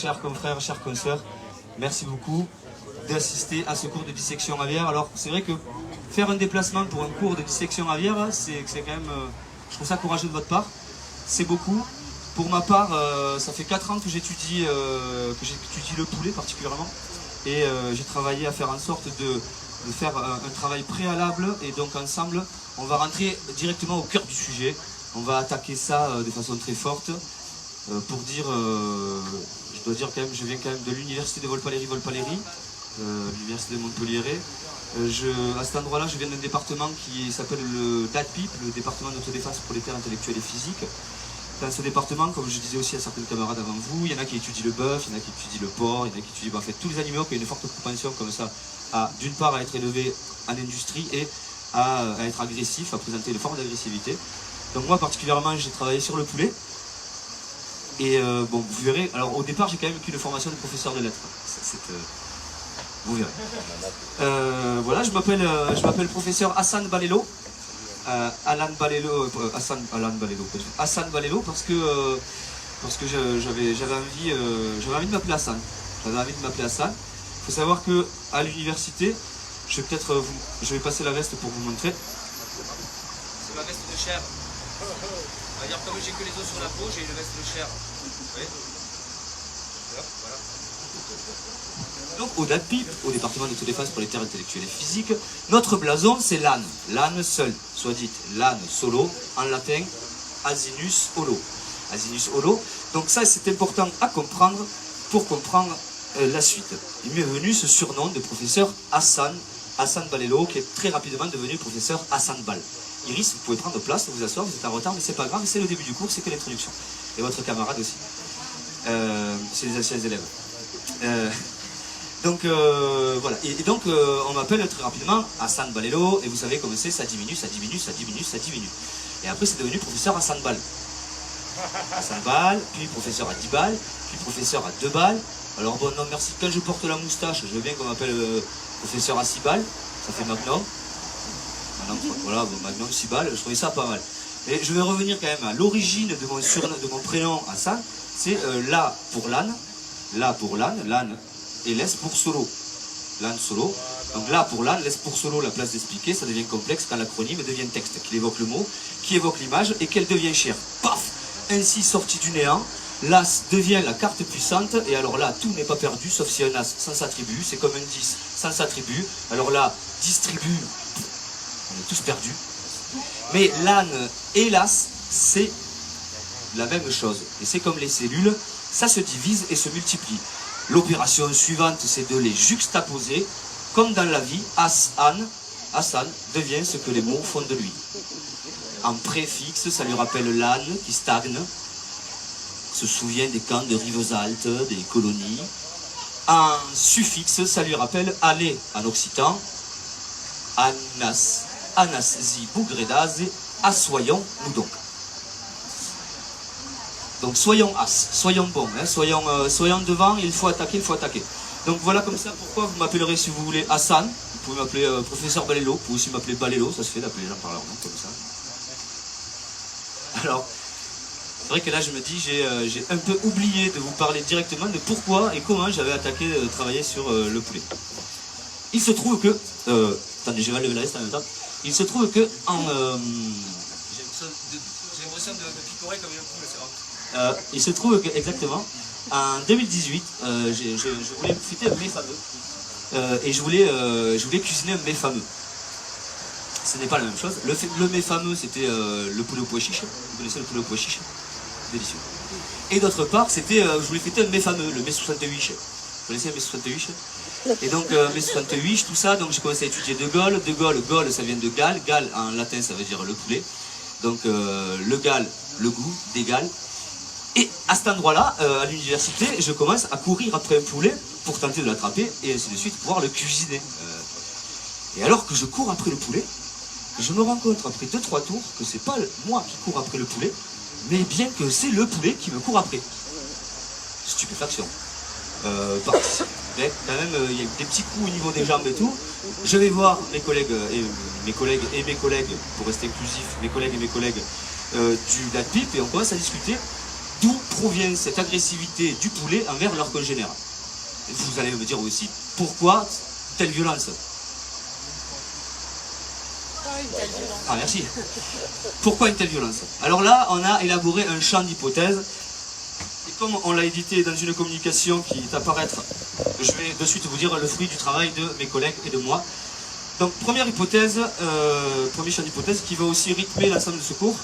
chers confrères, chers consoeurs, merci beaucoup d'assister à ce cours de dissection aviaire. Alors c'est vrai que faire un déplacement pour un cours de dissection aviaire, c'est quand même, je trouve ça courageux de votre part, c'est beaucoup. Pour ma part, ça fait 4 ans que j'étudie le poulet particulièrement, et j'ai travaillé à faire en sorte de faire un travail préalable, et donc ensemble, on va rentrer directement au cœur du sujet. On va attaquer ça de façon très forte. Pour dire, je dois dire quand même, je viens quand même de l'université de Volpaléry, l'université de Montpellier. À cet endroit-là, je viens d'un département qui s'appelle le DATPIP, le département d'autodéfense prolétaire intellectuelle et physique. Dans ce département, comme je disais aussi à certains camarades avant vous, il y en a qui étudient le bœuf, il y en a qui étudient le porc, il y en a qui étudient en fait, tous les animaux qui ont une forte propension comme ça, d'une part à être élevés en industrie et à être agressifs, à présenter une forme d'agressivité. Donc moi particulièrement, j'ai travaillé sur le poulet. Et bon, vous verrez, alors au départ j'ai quand même qu'une formation de professeur de lettres. Vous verrez. Voilà, je m'appelle professeur Hassan Balelo. Hassan Balelo parce que j'avais envie de m'appeler Hassan. Il faut savoir que à l'université, je vais passer la veste pour vous montrer. C'est ma veste de chair. C'est-à-dire comme j'ai que les os sur la peau, j'ai une veste de chair. Vous voyez ? Voilà. Donc au DATPIP, au département d'autodéfense prolétaire intellectuelle et physique, notre blason c'est l'âne. L'âne seul, soit dit l'âne solo, en latin asinus holo. Asinus holo. Donc ça c'est important à comprendre pour comprendre la suite. Il m'est venu ce surnom de professeur Hassan Balelo, qui est très rapidement devenu professeur Hassan Bal. Iris, vous pouvez prendre place, vous asseoir, vous êtes en retard, mais c'est pas grave, c'est le début du cours, c'est que l'introduction. Et votre camarade aussi. C'est les anciens élèves. Donc voilà. Et donc on m'appelle très rapidement Hassan Balelo, et vous savez comment c'est, ça diminue. Et après c'est devenu professeur Hassan Bal. Hassan Bal, puis professeur à 10 balles, puis professeur à 2 balles. Alors bon, non merci, quand je porte la moustache, je veux bien qu'on m'appelle professeur à 6 balles, ça fait Magnum. Voilà, bon, Magnum 6 balles, je trouvais ça pas mal. Et je vais revenir quand même à l'origine de mon prénom Hassan, c'est la pour l'âne, l'âne, et laisse pour solo. L'âne solo. Donc là pour l'âne, laisse pour solo, la place d'expliquer, ça devient complexe quand l'acronyme devient texte, qu'il évoque le mot, qui évoque l'image et qu'elle devient chère. Paf! Ainsi sorti du néant, l'as devient la carte puissante, et alors là, tout n'est pas perdu, sauf si un as sans attribut, c'est comme un 10 sans attribut. Alors là, distribue, on est tous perdus. Mais l'âne et l'as, c'est la même chose. Et c'est comme les cellules, ça se divise et se multiplie. L'opération suivante, c'est de les juxtaposer, comme dans la vie, Hassan devient ce que les mots font de lui. En préfixe, ça lui rappelle l'âne qui stagne, se souvient des camps de Rivesaltes, des colonies. En suffixe, ça lui rappelle aller en occitan, anas, zi bougredaz, assoyons nous donc. Donc soyons as, soyons bons, hein, soyons devant, il faut attaquer. Donc voilà comme ça pourquoi vous m'appellerez si vous voulez Hassan, vous pouvez m'appeler professeur Balelo, vous pouvez aussi m'appeler Balelo, ça se fait d'appeler les gens par leur nom comme ça. Alors, c'est vrai que là je me dis, j'ai un peu oublié de vous parler directement de pourquoi et comment j'avais attaqué travailler sur le poulet. Il se trouve que, attendez, je vais lever la veste en même temps, il se trouve que en... j'ai l'impression de picorer comme une poule, c'est vrai. Il se trouve que, exactement, en 2018, je voulais fêter un mets fameux, et je voulais cuisiner un mets fameux. Ce n'est pas la même chose. Le mets fameux, c'était le poulet au pois chiche. Vous connaissez le poulet au pois chiche? Délicieux. Et d'autre part, c'était, je voulais fêter un mets fameux, le mets 68. Vous connaissez le mets 68? Et donc, mets 68, tout ça, donc j'ai commencé à étudier De Gaulle, ça vient de Galles. Galles, en latin, ça veut dire le poulet. Donc, le Galles, le goût, d'égal. Et à cet endroit-là, à l'université, je commence à courir après un poulet pour tenter de l'attraper, et ainsi de suite, pouvoir le cuisiner. Et alors que je cours après le poulet, je me rends compte après 2-3 tours que c'est pas moi qui cours après le poulet, mais bien que c'est le poulet qui me court après. Stupéfaction. Mais quand même, il y a des petits coups au niveau des jambes et tout. Je vais voir mes collègues, pour rester inclusif, mes collègues du DATPIP, et on commence à discuter. d'où provient cette agressivité du poulet envers leurs congénères. Et vous allez me dire aussi pourquoi telle violence. Ah merci. Pourquoi une telle violence? Alors là, on a élaboré un champ d'hypothèses. Et comme on l'a édité dans une communication qui est à paraître, je vais de suite vous dire le fruit du travail de mes collègues et de moi. Donc première hypothèse, premier champ d'hypothèse qui va aussi rythmer l'ensemble de ce cours.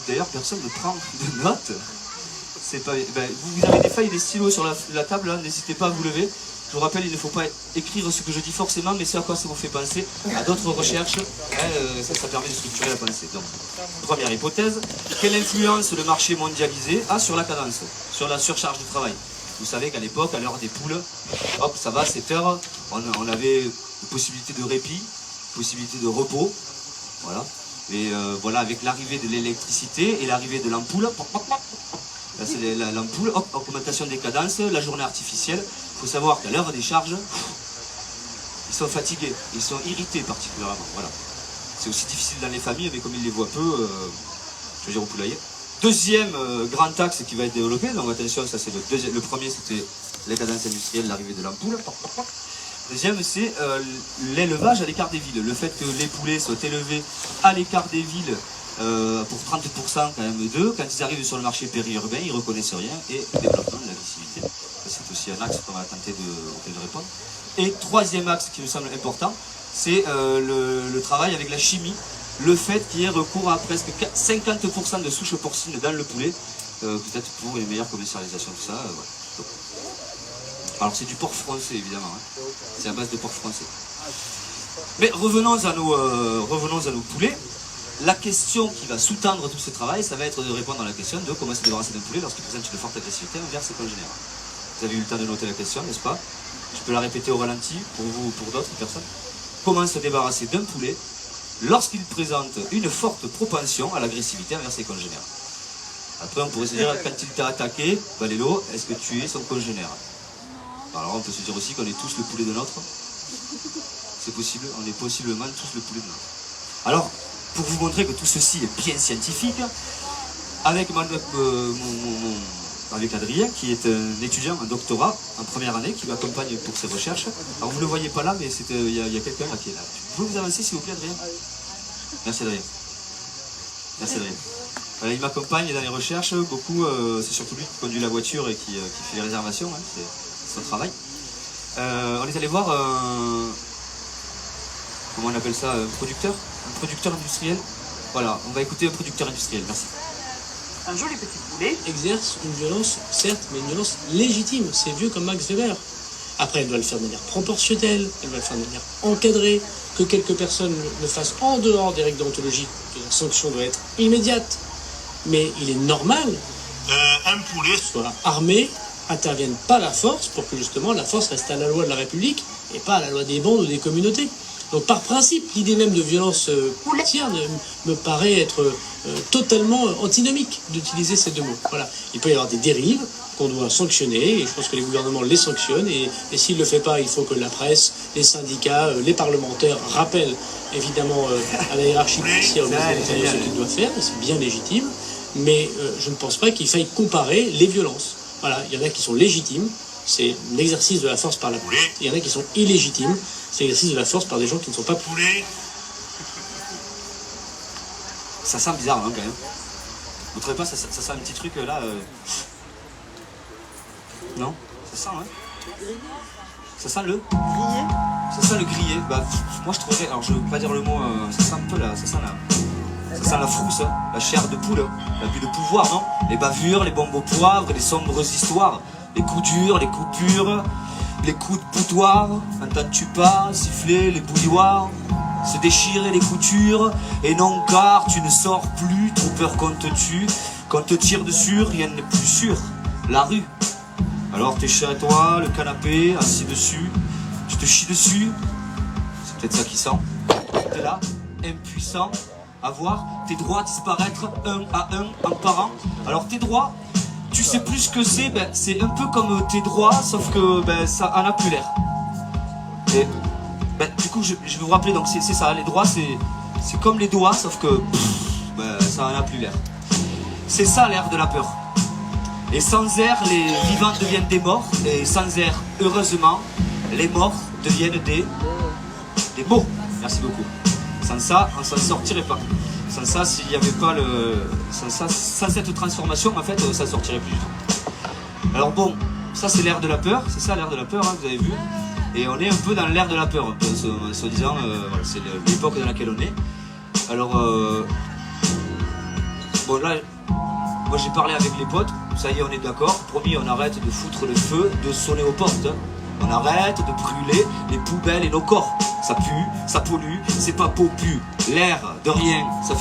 D'ailleurs, personne ne prend de notes. C'est pas, vous avez des feuilles et des stylos sur la table, hein, n'hésitez pas à vous lever. Je vous rappelle, il ne faut pas écrire ce que je dis forcément, mais c'est à quoi ça vous fait penser à d'autres recherches. Ça permet de structurer la pensée. Donc, première hypothèse, quelle influence le marché mondialisé a sur la cadence, sur la surcharge du travail? Vous savez qu'à l'époque, à l'heure des poules, hop, ça va, 7 heures, on avait une possibilité de répit, possibilité de repos, voilà. Et voilà, avec l'arrivée de l'électricité et l'arrivée de l'ampoule, là c'est l'ampoule, hop, augmentation des cadences, la journée artificielle. Il faut savoir qu'à l'heure des charges, ils sont fatigués, ils sont irrités particulièrement, voilà. C'est aussi difficile dans les familles, mais comme ils les voient peu, je veux dire au poulailler. Deuxième grand axe qui va être développé, donc attention, ça c'est le premier, c'était les cadences industrielles, l'arrivée de l'ampoule. Deuxième, c'est l'élevage à l'écart des villes. Le fait que les poulets soient élevés à l'écart des villes pour 30% quand même d'eux, quand ils arrivent sur le marché périurbain, ils ne reconnaissent rien et le développement de l'agressivité. C'est aussi un axe qu'on va tenter de répondre. Et troisième axe qui me semble important, c'est le travail avec la chimie. Le fait qu'il y ait recours à presque 50% de souches porcines dans le poulet, peut-être pour une meilleure commercialisation, tout ça. Voilà. Alors c'est du porc français évidemment, hein. C'est à base de porc français. Mais revenons à nos poulets. La question qui va sous-tendre tout ce travail, ça va être de répondre à la question de comment se débarrasser d'un poulet lorsqu'il présente une forte agressivité envers ses congénères. Vous avez eu le temps de noter la question, n'est-ce pas? Je peux la répéter au ralenti pour vous ou pour d'autres personnes. Comment se débarrasser d'un poulet lorsqu'il présente une forte propension à l'agressivité envers ses congénères? Après on pourrait se dire, quand il t'a attaqué, Valélo, est-ce que tu es son congénère? Alors on peut se dire aussi qu'on est tous le poulet de l'autre. C'est possible, on est possiblement tous le poulet de l'autre. Alors, pour vous montrer que tout ceci est bien scientifique, avec avec Adrien, qui est un étudiant, un doctorat, en première année, qui m'accompagne pour ses recherches. Alors vous ne le voyez pas là, mais il y a quelqu'un là qui est là. Vous pouvez vous avancer s'il vous plaît, Adrien? Merci Adrien. Merci Adrien. Voilà, il m'accompagne dans les recherches, beaucoup, c'est surtout lui qui conduit la voiture et qui fait les réservations, hein, c'est son travail. On est allé voir comment on appelle ça, un producteur industriel. Voilà, on va écouter un producteur industriel, merci. Un joli petit poulet exerce une violence, certes, mais une violence légitime. C'est vieux comme Max Weber. Après, elle doit le faire de manière proportionnelle, elle doit le faire de manière encadrée, que quelques personnes le fassent en dehors des règles déontologiques, que la sanction doit être immédiate. Mais il est normal un poulet soit armé, intervienne pas la force, pour que justement la force reste à la loi de la République et pas à la loi des bandes ou des communautés. Donc par principe, l'idée même de violence pouletière me paraît être totalement antinomique d'utiliser ces deux mots. Voilà. Il peut y avoir des dérives qu'on doit sanctionner, et je pense que les gouvernements les sanctionnent, et s'ils ne le font pas, il faut que la presse, les syndicats, les parlementaires rappellent évidemment à la hiérarchie policière ce qu'ils doivent faire, et c'est bien légitime, mais je ne pense pas qu'il faille comparer les violences. Voilà, il y en a qui sont légitimes, c'est l'exercice de la force par la police, il y en a qui sont illégitimes, c'est l'exercice de la force par des gens qui ne sont pas poulets. Ça sent bizarre, hein, quand même. Vous trouvez pas, ça sent un petit truc là Non? Ça sent, hein? Ça sent le grillé. Ça sent le grillé. Bah, moi je trouverais, alors je veux pas dire le mot, ça sent un peu là, ça sent la frousse, hein, la chair de poule, l'abus de pouvoir, non? Les bavures, les bombes au poivre, les sombres histoires, les coups durs, les coupures, les coups de boutoir, entends-tu pas siffler les bouilloires, se déchirer les coutures, et non car tu ne sors plus, trop peur qu'on te tue, qu'on te tire dessus, rien n'est plus sûr, la rue. Alors t'es chez toi, le canapé, assis dessus, tu te chies dessus, c'est peut-être ça qui sent, t'es là, impuissant, à voir tes droits disparaître un à un en parant. Alors tes droits, tu sais plus ce que c'est, ben, c'est un peu comme tes droits, sauf que ben, ça en a plus l'air. Et ben, du coup, je vais vous rappeler, donc c'est ça, les droits, c'est comme les doigts, sauf que ben, ça en a plus l'air. C'est ça l'air de la peur. Et sans air, les vivants deviennent des morts. Et sans air, heureusement, les morts deviennent des mots. Merci beaucoup. Sans ça, on s'en sortirait pas. Sans ça, s'il n'y avait pas le... Sans cette transformation, en fait, ça ne sortirait plus du tout. Alors bon, ça c'est l'ère de la peur. C'est ça l'ère de la peur, hein, vous avez vu. Et on est un peu dans l'ère de la peur, un peu, soi-disant, voilà, c'est l'époque dans laquelle on est. Alors, bon là, moi j'ai parlé avec les potes, ça y est, on est d'accord, promis, on arrête de foutre le feu, de sonner aux portes. Hein. On arrête de brûler les poubelles et nos corps. Ça pue, ça pollue, c'est pas popu. L'air, de rien, ça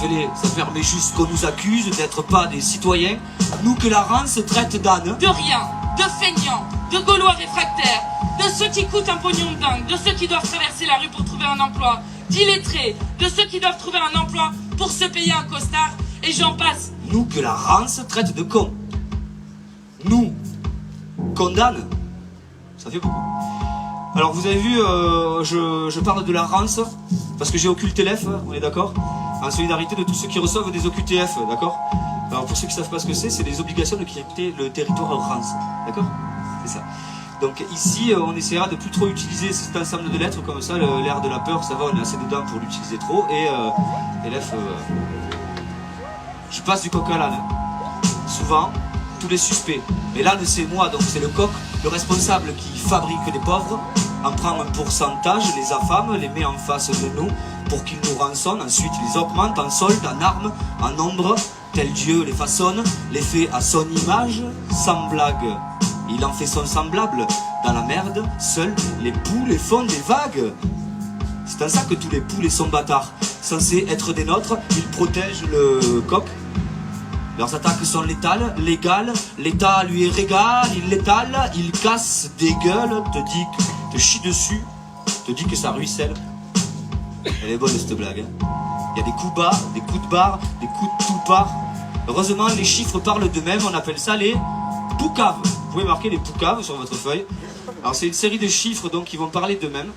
permet juste qu'on nous accuse d'être pas des citoyens. Nous que la rance traite d'âne. De rien, de feignants, de gaulois réfractaires, de ceux qui coûtent un pognon de dingue, de ceux qui doivent traverser la rue pour trouver un emploi, d'illettrés, de ceux qui doivent trouver un emploi pour se payer un costard, et j'en passe. Nous que la rance traite de cons. Nous condamne. Ça fait beaucoup. Alors vous avez vu, je parle de la rance, parce que j'ai occulté l'EF, on est d'accord? En solidarité de tous ceux qui reçoivent des OQTF, d'accord? Alors pour ceux qui ne savent pas ce que c'est des obligations de quitter le territoire en France, d'accord? C'est ça. Donc ici, on essaiera de plus trop utiliser cet ensemble de lettres, comme ça, l'air de la peur, ça va, on est assez dedans pour l'utiliser trop, et l'EF... je passe du coq à l'âne. Souvent, tous les suspects. Mais l'âne, c'est moi, donc c'est le coq, le responsable qui fabrique des pauvres, en prend un pourcentage, les affame, les met en face de nous pour qu'ils nous rançonnent, ensuite les augmente en solde, en armes, en nombre, tel Dieu les façonne, les fait à son image, sans blague. Il en fait son semblable. Dans la merde, seuls les poulets font des vagues. C'est en ça que tous les poulets sont bâtards. Censés être des nôtres, ils protègent le coq. Leurs attaques sont létales, légales. L'État lui est régal, il l'étale, il casse des gueules, te chie dessus, te dit que ça ruisselle. Elle est bonne cette blague. Hein. Il y a des coups bas, des coups de barre, des coups de tout part. Heureusement, les chiffres parlent d'eux-mêmes, on appelle ça les poucaves. Vous pouvez marquer les poucaves sur votre feuille. Alors c'est une série de chiffres donc qui vont parler d'eux-mêmes.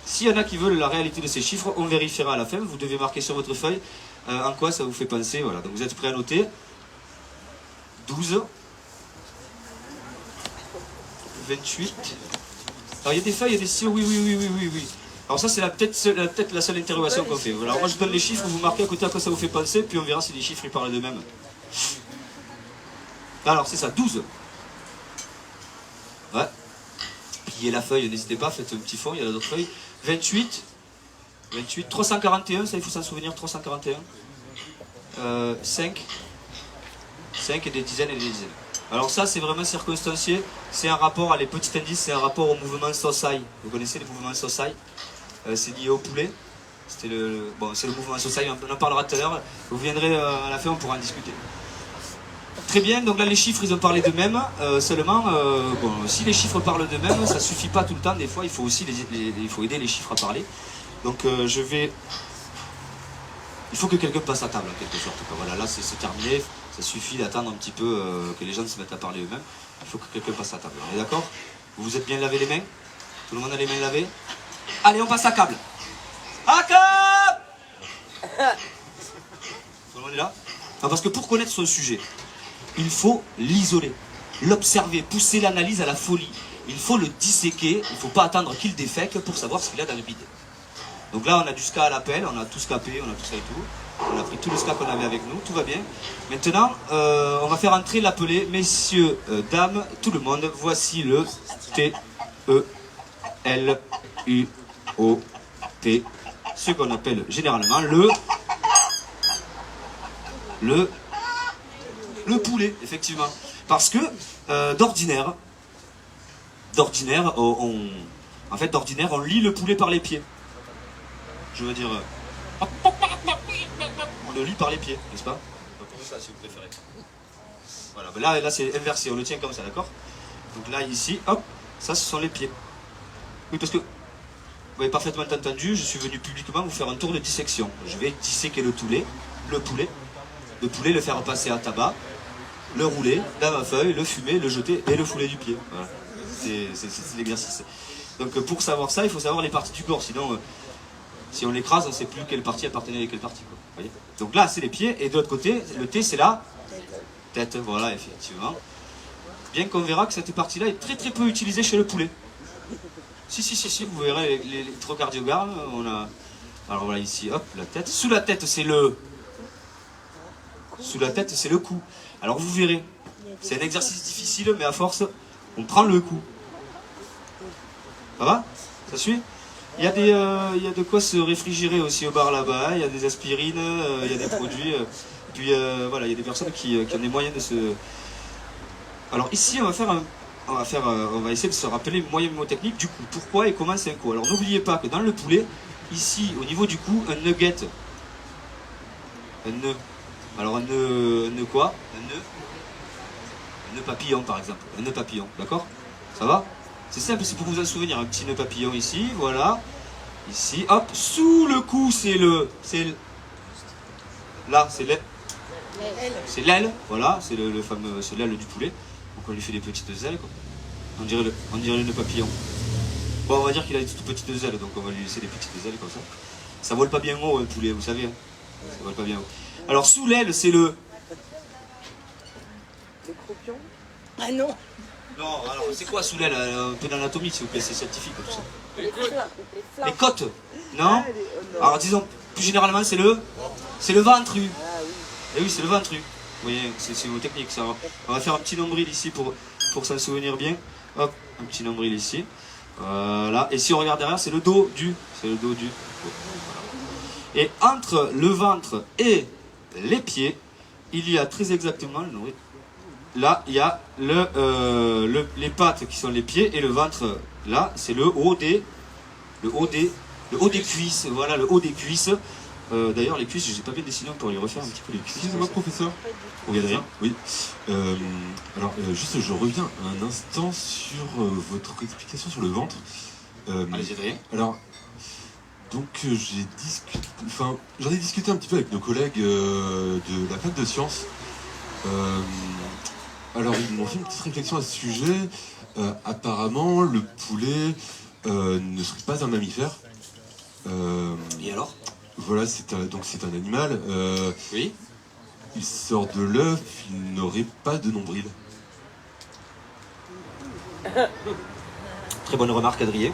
S'il y en a qui veulent la réalité de ces chiffres, on vérifiera à la fin. Vous devez marquer sur votre feuille en quoi ça vous fait penser. Voilà, donc vous êtes prêts à noter. 12. 28. Alors il y a des feuilles, il y a des stylos, oui. Alors ça c'est peut-être la seule interrogation qu'on fait. Alors moi je donne les chiffres, vous marquez à côté à quoi ça vous fait penser, puis on verra si les chiffres ils parlent d'eux-mêmes. Alors c'est ça, 12. Ouais. Pliez la feuille, n'hésitez pas, faites un petit fond, il y a d'autres feuilles. 28. 341, ça il faut s'en souvenir, 341. 5 et des dizaines et des dizaines. Alors ça c'est vraiment circonstancié, c'est un rapport, les petits indices, c'est un rapport au mouvement Sosai. Vous connaissez le mouvement Sosai? C'est lié au poulet. C'est le mouvement Sosai, on en parlera tout à l'heure. Vous viendrez à la fin, on pourra en discuter. Très bien, donc là les chiffres ils ont parlé d'eux-mêmes, seulement si les chiffres parlent d'eux-mêmes, ça suffit pas tout le temps, des fois il faut aussi il faut aider les chiffres à parler. Donc il faut que quelqu'un passe à table en quelque sorte. Voilà, là c'est terminé, ça suffit d'attendre un petit peu que les gens se mettent à parler eux-mêmes. Il faut que quelqu'un passe à table, on est d'accord? Vous vous êtes bien lavé les mains? Tout le monde a les mains lavées? Allez, on passe à câble. À câble. Tout le monde est là? Non, parce que pour connaître son sujet, il faut l'isoler, l'observer, pousser l'analyse à la folie. Il faut le disséquer, il ne faut pas attendre qu'il défèque pour savoir ce qu'il a dans le bide. Donc là, on a du ska à l'appel, on a tout scapé, on a tout ça et tout. On a pris tout le ska qu'on avait avec nous, tout va bien. Maintenant, on va faire entrer l'appelé. Messieurs, dames, tout le monde, voici le T-E-L-U-O-P, ce qu'on appelle généralement le poulet, effectivement. Parce que, d'ordinaire, on lit le poulet par les pieds. Je veux dire, on le lit par les pieds, n'est-ce pas? Comme ça, si vous préférez. Voilà, ben là c'est inversé, on le tient comme ça, d'accord? Donc là, ici, hop, ça, ce sont les pieds. Oui, parce que, vous avez parfaitement entendu, je suis venu publiquement vous faire un tour de dissection. Je vais disséquer le poulet, le faire passer à tabac, le rouler dans ma feuille, le fumer, le jeter et le fouler du pied. Voilà. C'est l'exercice. Donc pour savoir ça, il faut savoir les parties du corps, sinon si on l'écrase, on ne sait plus quelle partie appartenait à quelle partie. Voyez. Donc là, c'est les pieds, et de l'autre côté, le T, c'est la tête. Voilà, effectivement. bien qu'on verra que cette partie-là est très très peu utilisée chez le poulet. Si, vous verrez les électrocardiogrammes, on a... Alors voilà, ici, hop, la tête. Sous la tête, c'est le... Sous la tête, c'est le cou. Alors vous verrez, c'est un exercice difficile, mais à force, on prend le cou. Ça va? Ça suit? Il y a de quoi se réfrigérer aussi au bar là-bas, il y a des aspirines, il y a des produits. Puis voilà, il y a des personnes qui ont des moyens de se... Alors ici, on va essayer de se rappeler moyen mnémotechnique du coup. Pourquoi et comment c'est un coup. Alors n'oubliez pas que dans le poulet, ici, au niveau du cou, un nugget. Un nœud. Alors un nœud quoi? Un nœud papillon par exemple. Un nœud papillon, d'accord? Ça va? C'est simple, c'est pour vous en souvenir. Un petit nœud papillon ici, voilà. Ici, hop, sous le cou, c'est là, c'est l'aile. C'est l'aile, voilà, c'est le fameux, c'est l'aile du poulet. Donc on lui fait des petites ailes, quoi. On dirait le nœud papillon. Bon, on va dire qu'il a des toutes petites ailes, donc on va lui laisser des petites ailes comme ça. Ça vole pas bien haut, un poulet, vous savez. Hein. Ça vole pas bien haut. Alors sous l'aile, c'est le... Le croupion? Ah non. Non, alors c'est quoi sous l'aile? Un peu d'anatomie, s'il vous plaît, c'est scientifique tout ça. Les Les côtes? Non? Alors disons, plus généralement, c'est le ventru. Ah oui. Et oui, c'est le ventru. Vous voyez, c'est une technique ça. On va faire un petit nombril ici pour s'en souvenir bien. Hop, un petit nombril ici. Voilà. Et si on regarde derrière, c'est le dos du. C'est le dos du. Voilà. Et entre le ventre et les pieds, il y a très exactement le nombril. Là, il y a les pattes qui sont les pieds et le ventre. Là, c'est le haut des cuisses. Voilà, le haut des cuisses. D'ailleurs, les cuisses, je n'ai pas bien dessiné, on pourrait les refaire un petit peu les cuisses. Excusez-moi, professeur. Oui, Adrien. Oui. Alors, juste, je reviens un instant sur votre explication sur le ventre. Allez, Adrien. Alors, donc, j'en ai discuté un petit peu avec nos collègues de la fac de sciences. Alors, ils m'ont fait une petite réflexion à ce sujet. Apparemment, le poulet ne serait pas un mammifère. Et alors? Voilà, c'est un animal. Oui. Il sort de l'œuf, il n'aurait pas de nombril. Très bonne remarque, Adrien.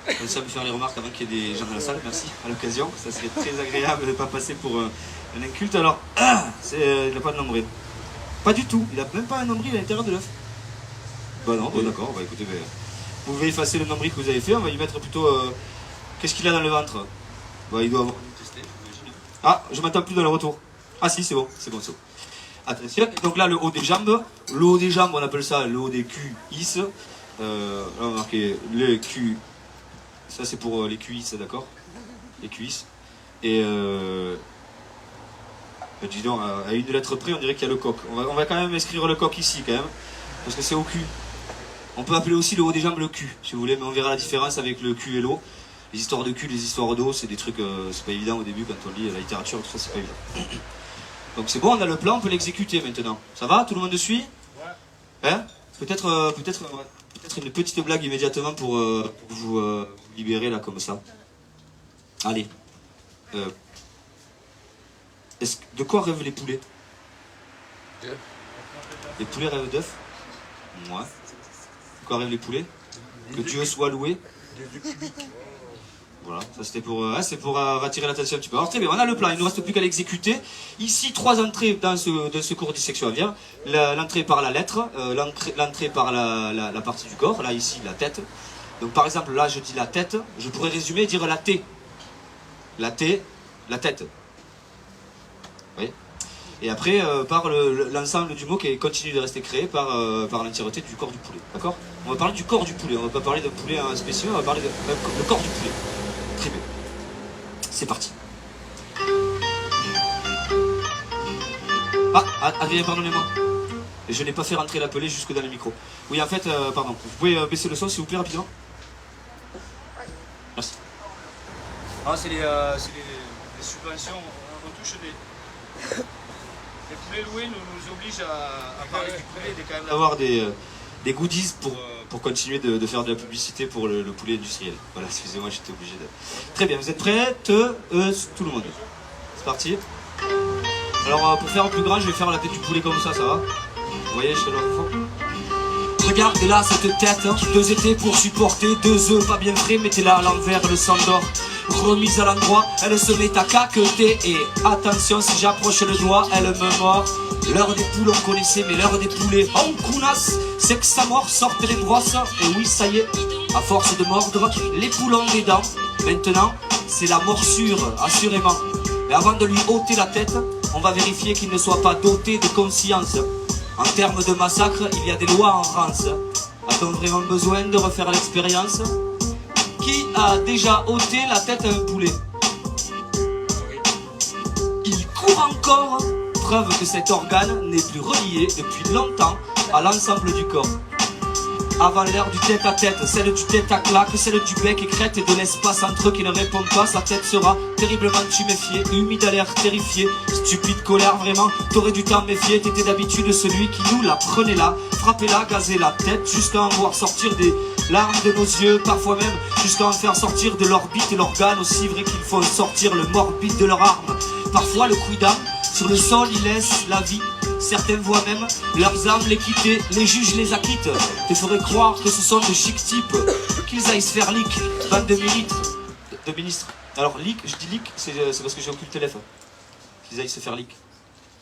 Comme ça, me faire les remarques avant qu'il y ait des gens dans la salle, merci, à l'occasion. Ça serait très agréable de ne pas passer pour un inculte. Alors, il n'a pas de nombril. Pas du tout, il n'a même pas un nombril à l'intérieur de l'œuf. Bah non, bon, d'accord, bah écoutez, vous pouvez effacer le nombril que vous avez fait, on va lui mettre plutôt... qu'est-ce qu'il a dans le ventre? Bah, il doit avoir... Ah, je m'attends plus dans le retour. Ah si, c'est bon, c'est bon. Attention, donc là, le haut des jambes, on appelle ça le haut des cuisses. Là, on va marquer les cuisses. Ça, c'est pour les cuisses, d'accord? Les cuisses. Et dis donc, à une lettre près, on dirait qu'il y a le coq. On va quand même inscrire le coq ici, quand même, parce que c'est au cul. On peut appeler aussi le haut des jambes le cul, si vous voulez, mais on verra la différence avec le cul et l'eau. Les histoires de cul, les histoires d'eau, c'est des trucs, c'est pas évident au début quand on lit la littérature, tout ça, c'est pas évident. Donc c'est bon, on a le plan, on peut l'exécuter maintenant. Ça va? Tout le monde suit? Ouais. Hein? Peut-être une petite blague immédiatement pour vous libérer là comme ça. Allez. De quoi rêvent les poulets? Les poulets rêvent d'œufs? Ouais. De quoi rêvent les poulets? Que Dieu soit loué. Voilà, ça c'était pour, attirer l'attention un petit peu. Alors très bien, on a le plan, il ne nous reste plus qu'à l'exécuter. Ici, 3 entrées dans ce cours de dissection aviaire. L'entrée par la lettre, l'entrée par la partie du corps, là ici la tête. Donc par exemple, là je dis la tête, je pourrais résumer et dire la T. La T, la tête. Oui. Et après, par l'ensemble du mot qui continue de rester créé par l'entièreté du corps du poulet. D'accord? On va parler du corps du poulet, on ne va pas parler d'un poulet en spécial, on va parler du corps du poulet. Très bien. C'est parti. Ah, Adrien, pardonnez-moi. Je n'ai pas fait rentrer l'appelé jusque dans le micro. Oui, en fait, pardon. Vous pouvez baisser le son, s'il vous plaît, rapidement? Merci. Ah, c'est les subventions. On touche des... Les poulets loués nous obligent à parler du poulet et quand même d'avoir des goodies pour continuer de faire de la publicité pour le poulet industriel. Voilà, excusez-moi, j'étais obligé de... Très bien, vous êtes prêts? Tout le monde. C'est parti. Alors, pour faire plus grand, je vais faire la tête du poulet comme ça va? Vous voyez, je te le fond. Regarde là cette tête, 2 étés pour supporter 2 œufs pas bien frais, mettez-la à l'envers, le sang d'or. Remise à l'endroit, elle se met à caqueter. Et attention, si j'approche le doigt, elle me mord. L'heure des poules, on connaissait, mais l'heure des poulets, on counasse, c'est que sa mort sorte les brosses. Et oui, ça y est, à force de mordre, les poules ont des dents. Maintenant, c'est la morsure, assurément. Mais avant de lui ôter la tête, on va vérifier qu'il ne soit pas doté de conscience. En termes de massacre, il y a des lois en France. A-t-on vraiment besoin de refaire l'expérience? Qui a déjà ôté la tête à un poulet? Il court encore, preuve que cet organe n'est plus relié depuis longtemps à l'ensemble du corps. Avant l'heure du tête-à-tête, celle du tête-à-claque, celle du bec écrète et de l'espace entre eux qui ne répondent pas, sa tête sera terriblement tuméfiée, humide à l'air terrifié, stupide colère vraiment, t'aurais dû t'en méfier, t'étais d'habitude celui qui nous la prenait là, frappait là, gazait la tête, jusqu'à en voir sortir des larmes de nos yeux, parfois même jusqu'à en faire sortir de l'orbite l'organe, aussi vrai qu'il faut sortir le morbide de leur arme. Parfois le quidam, sur le sol il laisse la vie. Certains voient même leurs âmes les quitter, les juges les acquittent. Te ferais croire que ce sont de chic types, qu'ils aillent se faire leak, bande de ministres. Alors leak, je dis leak, c'est parce que j'ai occulté l'F. Qu'ils aillent se faire leak.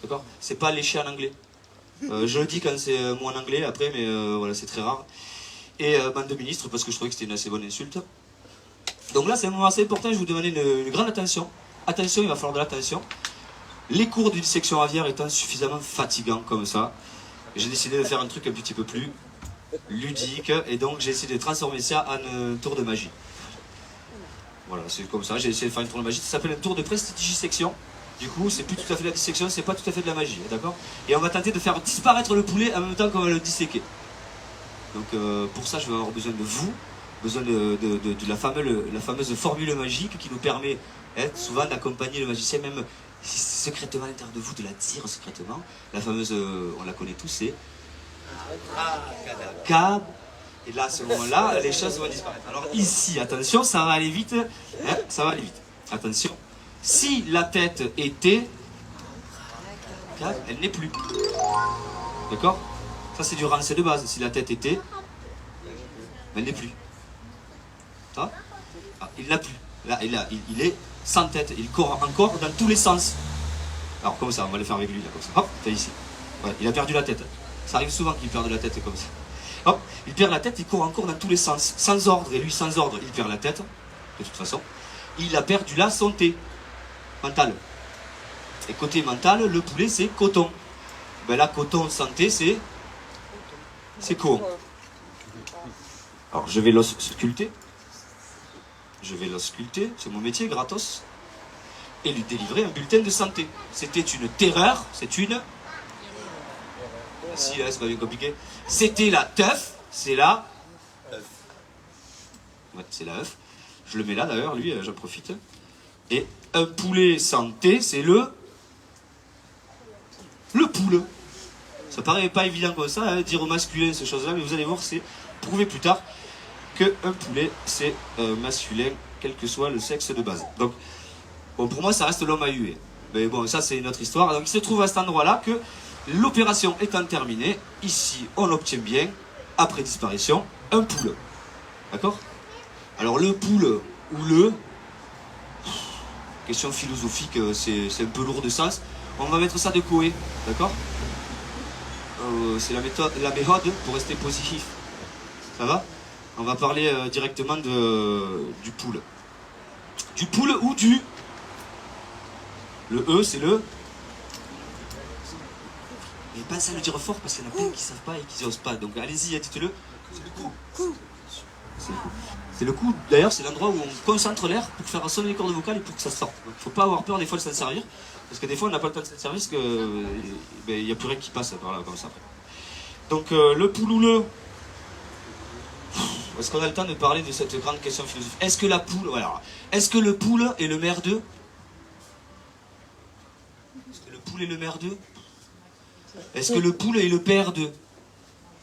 D'accord? C'est pas lécher en anglais. Je le dis quand c'est moi en anglais après, mais voilà, c'est très rare. Et bande de ministres, parce que je trouvais que c'était une assez bonne insulte. Donc là, c'est un moment assez important, je vous demande une grande attention. Attention, il va falloir de l'attention. Les cours de dissection aviaire étant suffisamment fatigants comme ça, j'ai décidé de faire un truc un petit peu plus ludique, et donc j'ai essayé de transformer ça en un tour de magie. Voilà, c'est comme ça, j'ai essayé de faire un tour de magie, ça s'appelle un tour de prestidigisection. Du coup, c'est plus tout à fait de la dissection, c'est pas tout à fait de la magie, d'accord? Et on va tenter de faire disparaître le poulet en même temps qu'on va le disséquer. Donc pour ça, je vais avoir besoin de vous, besoin de la fameuse formule magique qui nous permet souvent d'accompagner le magicien, même secrètement à l'intérieur de vous, de la dire secrètement. La fameuse, on la connaît tous, c'est Abracadabra. Et là, à ce moment-là, les choses vont disparaître. Alors ici, attention, ça va aller vite. Hein, ça va aller vite. Attention. Si la tête était, elle n'est plus. D'accord? Ça, c'est du rancé de base. Si la tête était, elle n'est plus. Ça? Ah, il n'a plus. Là, il est sans tête. Il court encore dans tous les sens. Alors, comme ça, on va le faire avec lui, là, comme ça. Hop, t'as ici. Ouais, il a perdu la tête. Ça arrive souvent qu'il perde la tête comme ça. Hop, il perd la tête, il court encore dans tous les sens. Sans ordre. Et lui, sans ordre, il perd la tête. De toute façon. Il a perdu la santé mentale. Et côté mental, le poulet, c'est coton. Ben là, coton, santé, c'est con. Alors, je vais l'ausculter. Je vais l'ausculter, c'est mon métier, gratos. Et lui délivrer un bulletin de santé. C'était une terreur, c'est une... Si, là, c'est pas bien compliqué. C'était la teuf, c'est la... Ouais, c'est la œuf. Je le mets là, d'ailleurs, lui, j'en profite. Et un poulet santé, c'est le poule. Ça paraît pas évident comme ça, hein, dire au masculin ces choses-là, mais vous allez voir, c'est prouvé plus tard qu'un poulet, c'est masculin, quel que soit le sexe de base. Donc, bon, pour moi, ça reste l'homme à huer. Mais bon, ça, c'est une autre histoire. Donc, il se trouve à cet endroit-là que l'opération étant terminée, ici, on obtient bien, après disparition, un poule. D'accord? Alors, le poule ou le... Question philosophique, c'est un peu lourd de sens. On va mettre ça de Coé, d'accord? C'est la méthode pour rester positif. Ça va? On va parler directement du poule. Du poule ou du... Le E, c'est le... Mais pensez à le dire fort parce qu'il y en a plein qui ne savent pas et qui n'osent pas. Donc allez-y, dites-le. C'est le coup. C'est le coup. C'est le coup. D'ailleurs, c'est l'endroit où on concentre l'air pour faire sonner les cordes vocales et pour que ça sorte. Il ne faut pas avoir peur des fois de s'en servir. Parce que des fois, on n'a pas le temps de s'en servir parce qu'il n'y a plus rien qui passe par là, comme ça après. Donc, le poule ou le... Est-ce qu'on a le temps de parler de cette grande question philosophique? Est-ce que la poule... Voilà. Est-ce que le poule est le maire d'eux? Est-ce que le poule est le maire d'eux? Est-ce que le poule est le père d'eux?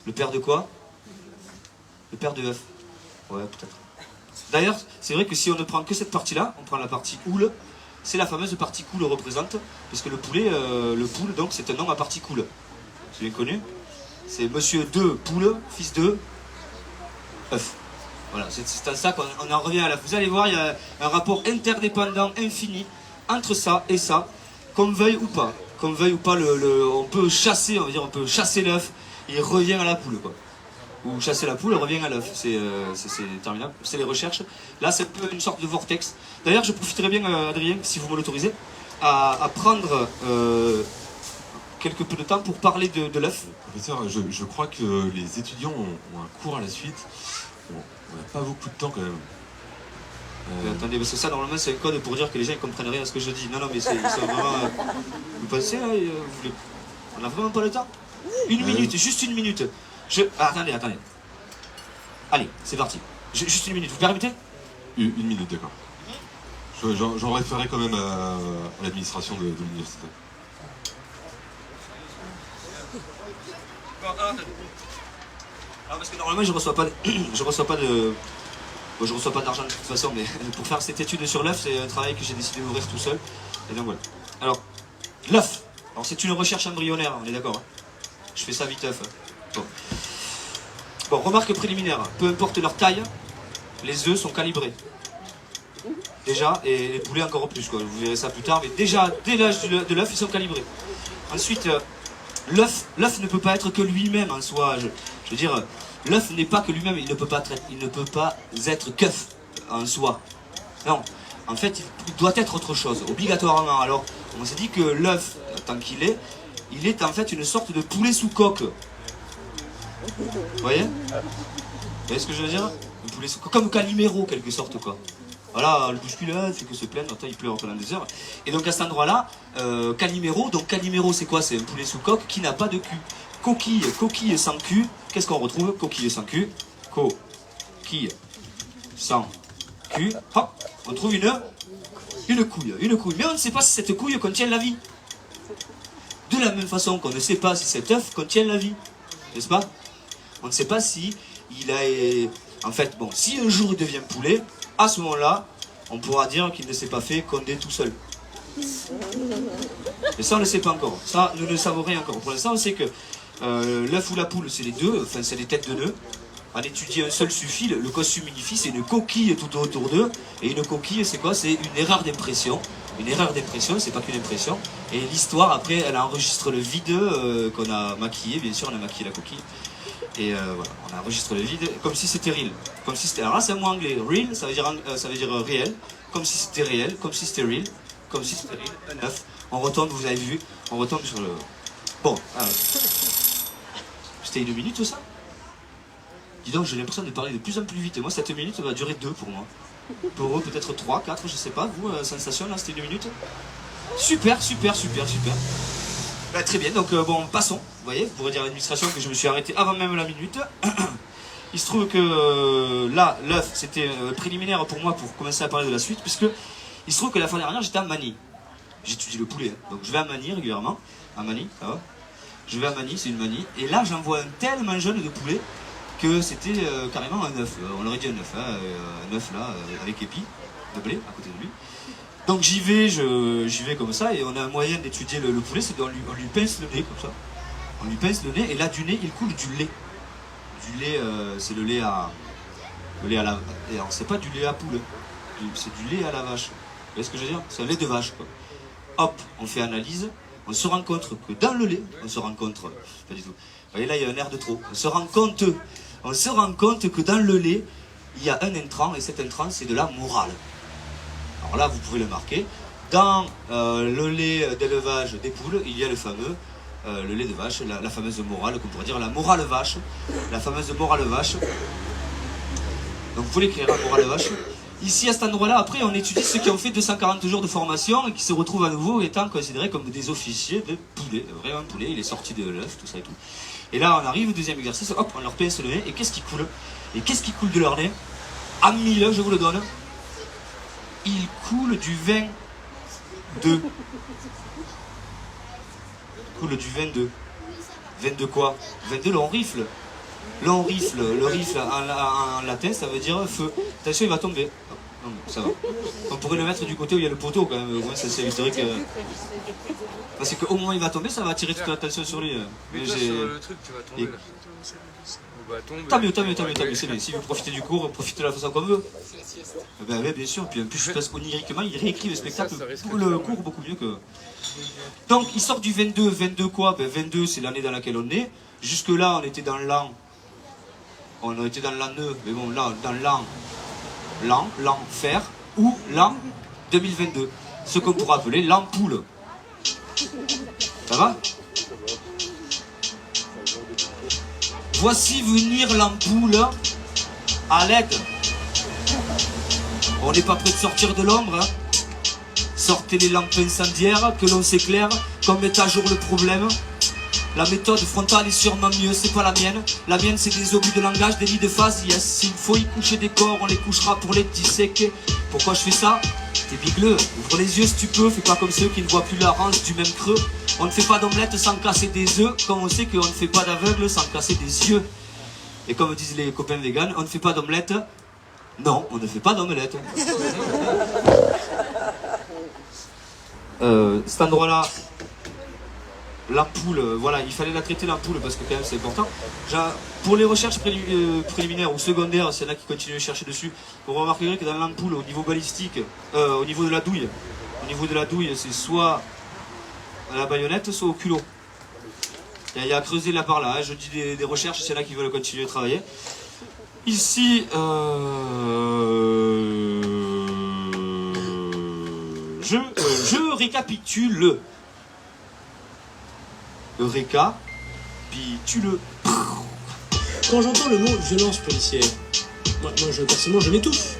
Le père de quoi? Le père de œuf. Ouais, peut-être. D'ailleurs, c'est vrai que si on ne prend que cette partie-là, on prend la partie houle, c'est la fameuse partie représente, puisque le poulet, le poule, donc, c'est un nom à partie cool. C'est bien connu. C'est monsieur 2 poule, fils 2 œuf. Voilà, c'est à ça qu'on en revient à l'œuf. Vous allez voir, il y a un rapport interdépendant infini entre ça et ça, qu'on veuille ou pas. Qu'on veuille ou pas, on peut chasser, on va dire, on peut chasser l'œuf, il revient à la poule, quoi. Ou chasser la poule, elle revient à l'œuf. C'est terminable. C'est les recherches. Là, c'est un peu une sorte de vortex. D'ailleurs, je profiterai bien, Adrien, si vous me l'autorisez, à prendre quelques peu de temps pour parler de l'œuf. Professeur, je crois que les étudiants ont un cours à la suite. Bon, on n'a pas beaucoup de temps quand même. Attendez, parce que ça, normalement, c'est un code pour dire que les gens ne comprennent rien à ce que je dis. Non, non, mais ils sont vraiment... vous pensez, là, on n'a vraiment pas le temps? Une minute, juste une minute. Attendez. Allez, c'est parti. Juste une minute, vous permettez? Une minute, d'accord. J'en référerai quand même à l'administration de l'université. Alors, parce que normalement, je reçois pas d'argent de toute façon, mais pour faire cette étude sur l'œuf, c'est un travail que j'ai décidé d'ouvrir tout seul. Et donc voilà. Alors, l'œuf. Alors, c'est une recherche embryonnaire, on est d'accord, hein. Je fais ça vite, œuf. Bon, remarque préliminaire. Peu importe leur taille, les œufs sont calibrés. Déjà, et les poulets encore plus, quoi. Vous verrez ça plus tard, mais déjà, dès l'âge de l'œuf, ils sont calibrés. Ensuite, l'œuf ne peut pas être que lui-même en soi. Je veux dire, l'œuf n'est pas que lui-même, il ne peut pas être qu'œuf en soi. Non, en fait, il doit être autre chose, obligatoirement. Alors, on s'est dit que l'œuf, tant qu'il est, il est en fait une sorte de poulet sous coque. Vous voyez? Vous voyez ce que je veux dire? Un poulet sous coque, comme Calimero, quelque sorte, quoi. Voilà, le bousculade, fait que se plaindre, il pleure pendant des heures. Et donc à cet endroit-là, Calimero, donc Calimero c'est quoi? C'est un poulet sous coque qui n'a pas de cul. Coquille sans cul, qu'est-ce qu'on retrouve? Coquille sans cul, coquille sans cul, hop, on trouve une couille. Mais on ne sait pas si cette couille contient la vie. De la même façon qu'on ne sait pas si cet œuf contient la vie, n'est-ce pas? On ne sait pas si il a... En fait, bon, si un jour il devient poulet, à ce moment-là, on pourra dire qu'il ne s'est pas fait condé tout seul. Mais ça, on ne le sait pas encore. Ça, nous ne le savons rien encore. Pour l'instant, on sait que l'œuf ou la poule, c'est les deux, enfin, c'est les têtes de nœuds. En étudier un seul suffit, le costume unifie, c'est une coquille tout autour d'eux. Et une coquille, c'est quoi? C'est une erreur d'impression. Une erreur d'impression, c'est pas qu'une impression. Et l'histoire, après, elle enregistre le vide qu'on a maquillé. Bien sûr, on a maquillé la coquille. Et voilà, on enregistre le vide comme si c'était real. Comme si c'était... Alors là, c'est un mot anglais. Real, ça veut dire réel. Comme si c'était réel, comme si c'était real. Comme si c'était real, un œuf. On retombe, vous avez vu, on retombe sur le... Bon, c'était une minute ça? Dis donc, j'ai l'impression de parler de plus en plus vite. Et moi, cette minute va durer 2 pour moi. Pour eux, peut-être 3, 4, je sais pas. Vous, sensation, là, c'était 1 minute? Super. Bah, très bien, donc bon, passons. Vous voyez, vous pourrez dire à l'administration que je me suis arrêté avant même la minute. Il se trouve que là, l'œuf, c'était préliminaire pour moi pour commencer à parler de la suite, puisque il se trouve que la fois dernière, j'étais à Manille. J'étudie le poulet, hein. Donc je vais à Manille régulièrement. À Manille, ça va. Je vais à Manille, c'est une Manille. Et là, j'en vois un tellement jeune de poulet que c'était carrément un œuf. On aurait dit un œuf, hein, un œuf là, avec épi de blé à côté de lui. Donc j'y vais comme ça, et on a un moyen d'étudier le poulet, c'est qu'on lui pince le nez comme ça. On lui pince le nez, et là du nez, il coule du lait. Du lait, c'est le lait à la... Et alors c'est pas du lait à poule, c'est du lait à la vache. Vous voyez ce que je veux dire? C'est un lait de vache, quoi. Hop, on fait analyse, on se rend compte que dans le lait, pas du tout. Vous voyez là, il y a un air de trop. On se rend compte que dans le lait, il y a un intrant, et cet intrant, c'est de la morale. Alors là, vous pouvez le marquer. Dans le lait d'élevage des poules, il y a le fameux, le lait de vache, la fameuse morale, qu'on pourrait dire la morale vache. La fameuse morale vache. Donc vous pouvez l'écrire, la morale vache. Ici, à cet endroit-là, après, on étudie ceux qui ont fait 240 jours de formation et qui se retrouvent à nouveau étant considérés comme des officiers de poulet. Vraiment poulet, il est sorti de l'œuf, tout ça et tout. Et là, on arrive au deuxième exercice, hop, on leur pince le nez, et qu'est-ce qui coule? Et qu'est-ce qui coule de leur nez? À 1000, je vous le donne. Il coule du vin de... Coule du vin de... Vin de quoi? Vin de l'on rifle. L'on rifle. Le rifle en latin, ça veut dire feu. Attention, il va tomber. Non, ça va. On pourrait le mettre du côté où il y a le poteau quand même. Au moins, ça éviterait que... Parce qu'au moment où il va tomber, ça va attirer toute l'attention sur lui. Mais Mets-toi j'ai- sur le truc, tu vas tomber Et- là. Au bâton, Tant mieux, c'est bien. Si vous profitez du cours, profitez de la façon qu'on veut. Eh ben, ouais, bien sûr, puis en plus, je pense qu'oniriquement, il réécrit le spectacle, ça risque le de- cours beaucoup mieux que... Donc, il sort du 22, 22 quoi? Ben, 22, c'est l'année dans laquelle on est. Jusque-là, on était dans l'an... On était dans l'an 9, mais bon, là, dans l'an fer, ou l'an 2022. Ce qu'on pourrait appeler l'ampoule. Ça va? Voici venir l'ampoule à l'aide. On n'est pas prêt de sortir de l'ombre. Hein. Sortez les lampes incendiaires, que l'on s'éclaire, qu'on mette à jour le problème. La méthode frontale est sûrement mieux, c'est pas la mienne. La mienne, c'est des obus de langage, des lits de phase. Yes, s'il faut y coucher des corps, on les couchera pour les disséquer. Pourquoi je fais ça? T'es bigleux, ouvre les yeux si tu peux, fais pas comme ceux qui ne voient plus la rance du même creux. On ne fait pas d'omelette sans casser des œufs, comme on sait qu'on ne fait pas d'aveugle sans casser des yeux. Et comme disent les copains véganes, on ne fait pas d'omelette. Non, on ne fait pas d'omelette. Cet endroit-là, l'ampoule, voilà, il fallait la traiter l'ampoule parce que quand même c'est important. Pour les recherches préliminaires ou secondaires, s'il y en a qui continuent de chercher dessus, vous remarquerez que dans l'ampoule, au niveau balistique, au niveau de la douille, c'est soit à la baïonnette, soit au culot. Il y a à creuser là par là, hein. Je dis des recherches, s'il y en a qui veulent continuer à travailler. Ici, je récapitule. Récapitule. Quand j'entends le mot violence policière, moi personnellement, je m'étouffe.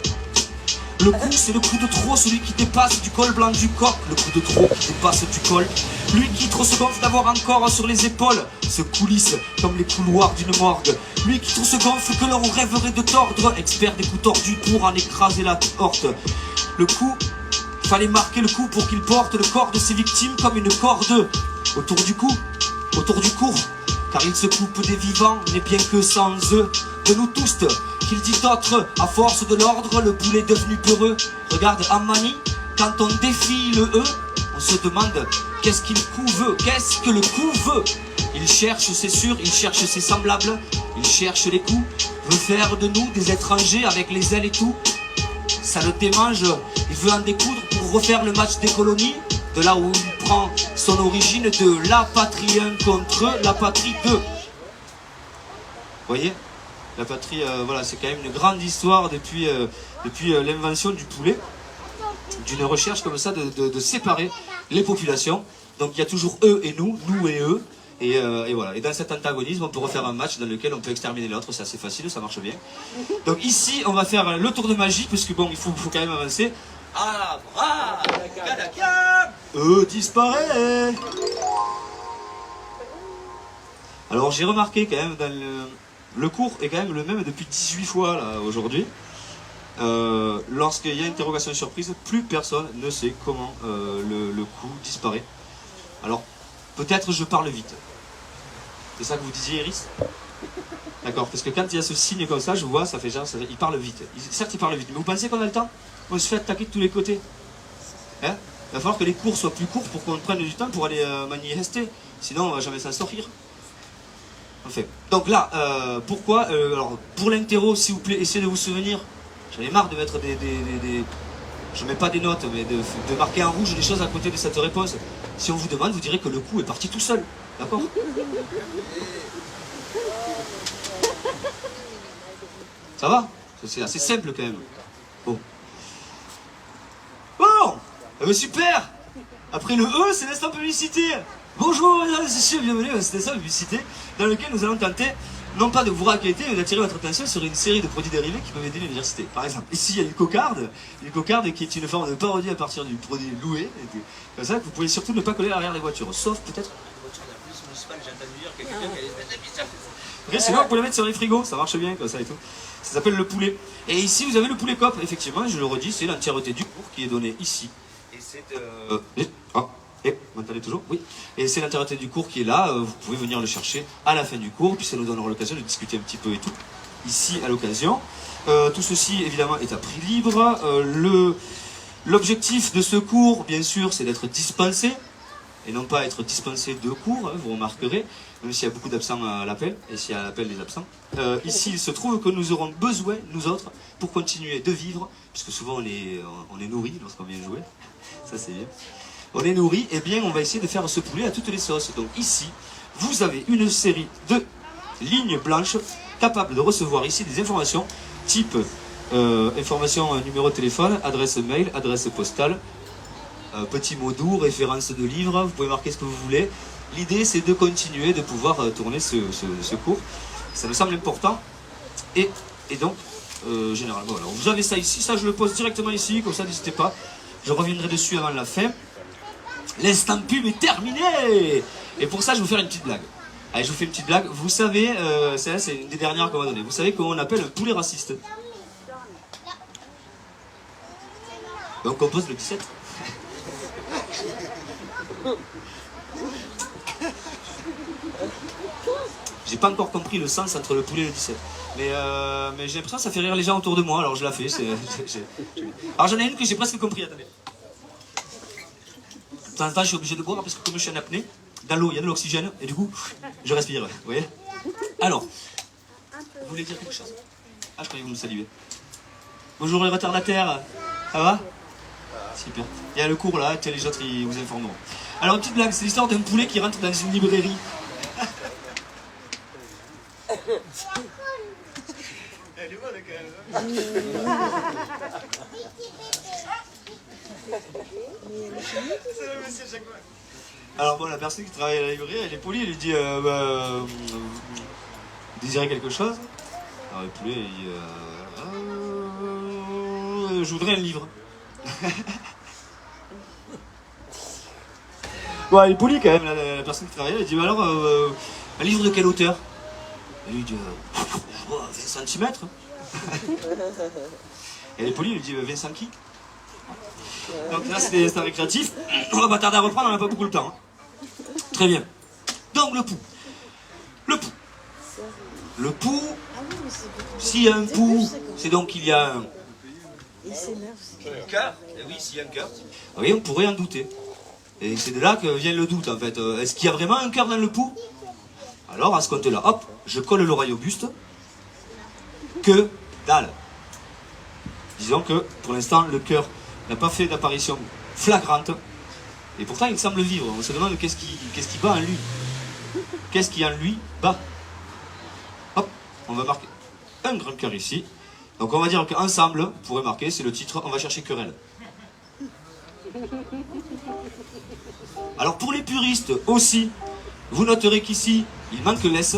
Le coup, c'est le coup de trop, celui qui dépasse du col blanc du coq. Le coup de trop qui dépasse du col. Lui qui trop se gonfle d'avoir encore sur les épaules se coulisse comme les couloirs d'une morgue. Lui qui trop se gonfle que l'on rêverait de tordre. Expert des coups tordus pour en écraser la horte. Le coup, fallait marquer le coup pour qu'il porte le corps de ses victimes comme une corde. Autour du cou, autour du cours. Car il se coupe des vivants, n'est bien que sans eux. De nous tous, qu'il dit d'autres, à force de l'ordre, le poulet devenu peureux. Regarde Amani, quand on défie le E, on se demande qu'est-ce qu'il couve, qu'est-ce que le coup veut. Il cherche, c'est sûr, il cherche ses semblables, il cherche les coups, veut faire de nous des étrangers avec les ailes et tout. Ça le démange, il veut en découdre pour refaire le match des colonies. De là où il prend son origine de la patrie 1 contre la patrie 2. Vous voyez? La patrie, voilà, c'est quand même une grande histoire depuis l'invention du poulet, d'une recherche comme ça de séparer les populations. Donc il y a toujours eux et nous et eux. Et voilà. Et dans cet antagonisme, on peut refaire un match dans lequel on peut exterminer l'autre. C'est assez facile, ça marche bien. Donc ici, on va faire le tour de magie, parce que bon, il faut quand même avancer. Ah, disparaît. Alors j'ai remarqué quand même dans le cours est quand même le même depuis 18 fois là aujourd'hui. Lorsqu'il y a interrogation surprise, plus personne ne sait comment le coup disparaît. Alors peut-être je parle vite. C'est ça que vous disiez, Iris? D'accord, parce que quand il y a ce signe comme ça, je vois, ça fait genre, il parle vite. Certes, il parle vite, mais vous pensez qu'on a le temps? On se fait attaquer de tous les côtés. Hein? Il va falloir que les cours soient plus courts pour qu'on prenne du temps pour aller manifester. Sinon, on va jamais s'en sortir. En fait. Donc là, pourquoi alors, pour l'interro, s'il vous plaît, essayez de vous souvenir. J'en ai marre de mettre je mets pas des notes, mais de marquer en rouge des choses à côté de cette réponse. Si on vous demande, vous direz que le coup est parti tout seul. D'accord? Ça va? C'est assez simple quand même. Bon. Bon! Eh ben super! Après le E, c'est l'instant publicité. Bonjour mesdames et messieurs, bienvenue à cet instant publicité dans lequel nous allons tenter, non pas de vous raqueter, mais d'attirer votre attention sur une série de produits dérivés qui peuvent aider l'université. Par exemple, ici il y a une cocarde qui est une forme de parodie à partir du produit loué. Comme ça, que vous pouvez surtout ne pas coller à l'arrière des voitures, sauf peut-être une voiture de la police municipale, j'ai entendu dire que quelqu'un qui allait se mettre des pizzas. Après, sinon, vous pouvez le mettre sur les frigos, ça marche bien comme ça et tout. Ça s'appelle le poulet. Et ici, vous avez le poulet cop. Effectivement, je le redis, c'est l'entièreté du cours qui est donné ici. Et c'est vous m'entendez toujours? Oui. Et c'est l'entièreté du cours qui est là. Vous pouvez venir le chercher à la fin du cours, puis ça nous donnera l'occasion de discuter un petit peu et tout. Ici, à l'occasion. Tout ceci, évidemment, est à prix libre. L'objectif de ce cours, bien sûr, c'est d'être dispensé. et non pas être dispensé de cours, hein, vous remarquerez, même s'il y a beaucoup d'absents à l'appel, et s'il y a à l'appel des absents. Ici, il se trouve que nous aurons besoin, nous autres, pour continuer de vivre, puisque souvent on est nourris lorsqu'on vient jouer, ça c'est bien. On est nourris, et bien on va essayer de faire ce poulet à toutes les sauces. Donc ici, vous avez une série de lignes blanches capables de recevoir ici des informations type information numéro de téléphone, adresse mail, adresse postale, petit mot doux, référence de livre, vous pouvez marquer ce que vous voulez. L'idée c'est de continuer, de pouvoir tourner ce cours. Ça me semble important. Et donc, généralement, alors vous avez ça ici, ça je le pose directement ici, comme ça n'hésitez pas. Je reviendrai dessus avant la fin. L'instant pub est terminé. Et pour ça je vais vous faire une petite blague. Allez, je vous fais une petite blague. Vous savez, c'est une des dernières qu'on va donner. Vous savez comment on appelle un poulet raciste? Donc on pose le 17. J'ai pas encore compris le sens entre le poulet et le 17. Mais j'ai l'impression que ça fait rire les gens autour de moi, alors je la fais. Alors j'en ai une que j'ai presque compris, attendez. De temps en temps, je suis obligé de boire parce que comme je suis en apnée, dans l'eau il y a de l'oxygène et du coup, je respire. Vous voyez? Alors, vous voulez dire quelque chose? Ah, je croyais que vous me saluez. Bonjour les retardataires, ça va? Super. Il y a le cours là, les autres ils vous informeront. Alors, une petite blague, c'est l'histoire d'un poulet qui rentre dans une librairie. Elle est bonne quand même. C'est le monsieur chaque fois. Alors bon, la personne qui travaille à la librairie, elle est polie, elle lui dit vous désirez quelque chose? Alors le poulet, il dit je voudrais un livre. Bon, elle est polie quand même, la personne qui travaille, elle dit alors un livre de quel auteur? Elle lui dit 20 cm. Elle est polie, elle lui dit Vincent qui? Donc là c'est un récréatif. On va pas tarder à reprendre, on n'a pas beaucoup le temps. Hein. Très bien. Donc le pouls. Le pouls, s'il y a un pouls, c'est donc qu'il y a un cœur. Et oui, s'il y a un cœur. Oui, on pourrait en douter. Et c'est de là que vient le doute en fait. Est-ce qu'il y a vraiment un cœur dans le pouls? Alors à ce compte-là, hop, je colle l'oreille au buste. Que dalle. Disons que pour l'instant le cœur n'a pas fait d'apparition flagrante. Et pourtant il semble vivre. On se demande qu'est-ce qui bat en lui. Qu'est-ce qui en lui bat. Hop, on va marquer un grand cœur ici. Donc on va dire qu'ensemble, vous pourrez marquer, c'est le titre, on va chercher querelle. Alors pour les puristes aussi, vous noterez qu'ici, il manque l'S.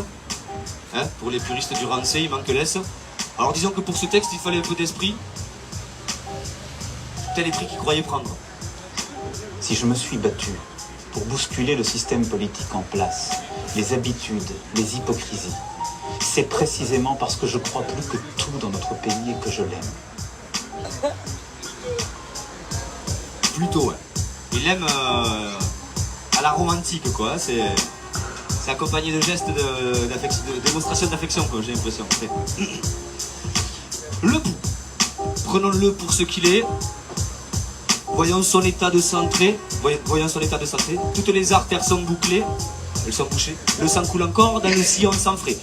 Hein, pour les puristes du rancé, il manque l'S. Alors disons que pour ce texte, il fallait un peu d'esprit. Tel est pris qu'il croyait prendre. Si je me suis battu pour bousculer le système politique en place, les habitudes, les hypocrisies, c'est précisément parce que je crois plus que tout dans notre pays et que je l'aime. Plutôt, ouais. Il l'aime à la romantique, quoi. C'est accompagné de gestes de démonstration d'affection, quoi, j'ai l'impression. Le pouls. Prenons-le pour ce qu'il est. Voyons son état de santé. Voyons son état de santé. Toutes les artères sont bouclées. Elles sont bouchées. Le sang coule encore dans le sillon sans frais.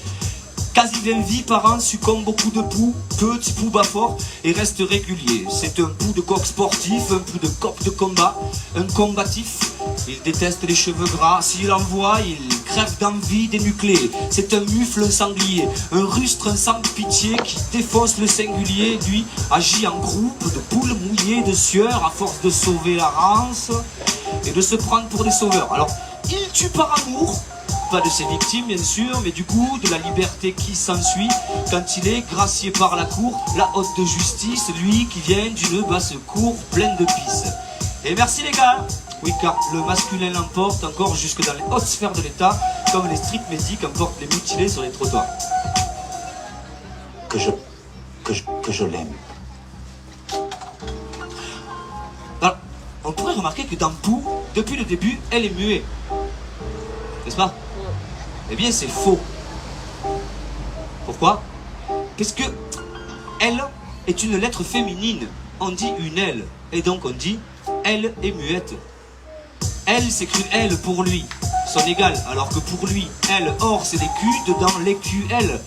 Quasi 20 vies par an succombent beaucoup de poux, petit poux bat fort et reste régulier. C'est un poux de coq sportif, un poux de coq de combat, un combatif. Il déteste les cheveux gras, s'il en voit, il crève d'envie dénucléée. C'est un mufle, un sanglier, un rustre, un sans pitié qui défonce le singulier. Lui agit en groupe de poules mouillées de sueur à force de sauver la rance et de se prendre pour des sauveurs. Alors, il tue par amour. Pas de ses victimes bien sûr, mais du coup de la liberté qui s'ensuit quand il est gracié par la cour, la haute de justice, lui qui vient d'une basse cour pleine de pisse. Et merci les gars. Oui, car le masculin l'emporte encore jusque dans les hautes sphères de l'État, comme les street medics emportent les mutilés sur les trottoirs. Que je l'aime. Alors, on pourrait remarquer que dans Pou, depuis le début, elle est muette. N'est-ce pas? Eh bien, c'est faux. Pourquoi? Parce que elle est une lettre féminine. On dit une elle. Et donc on dit elle est muette. Elle s'est crue elle pour lui, son égal, alors que pour lui, elle, or c'est des culs, dedans les culs, elle.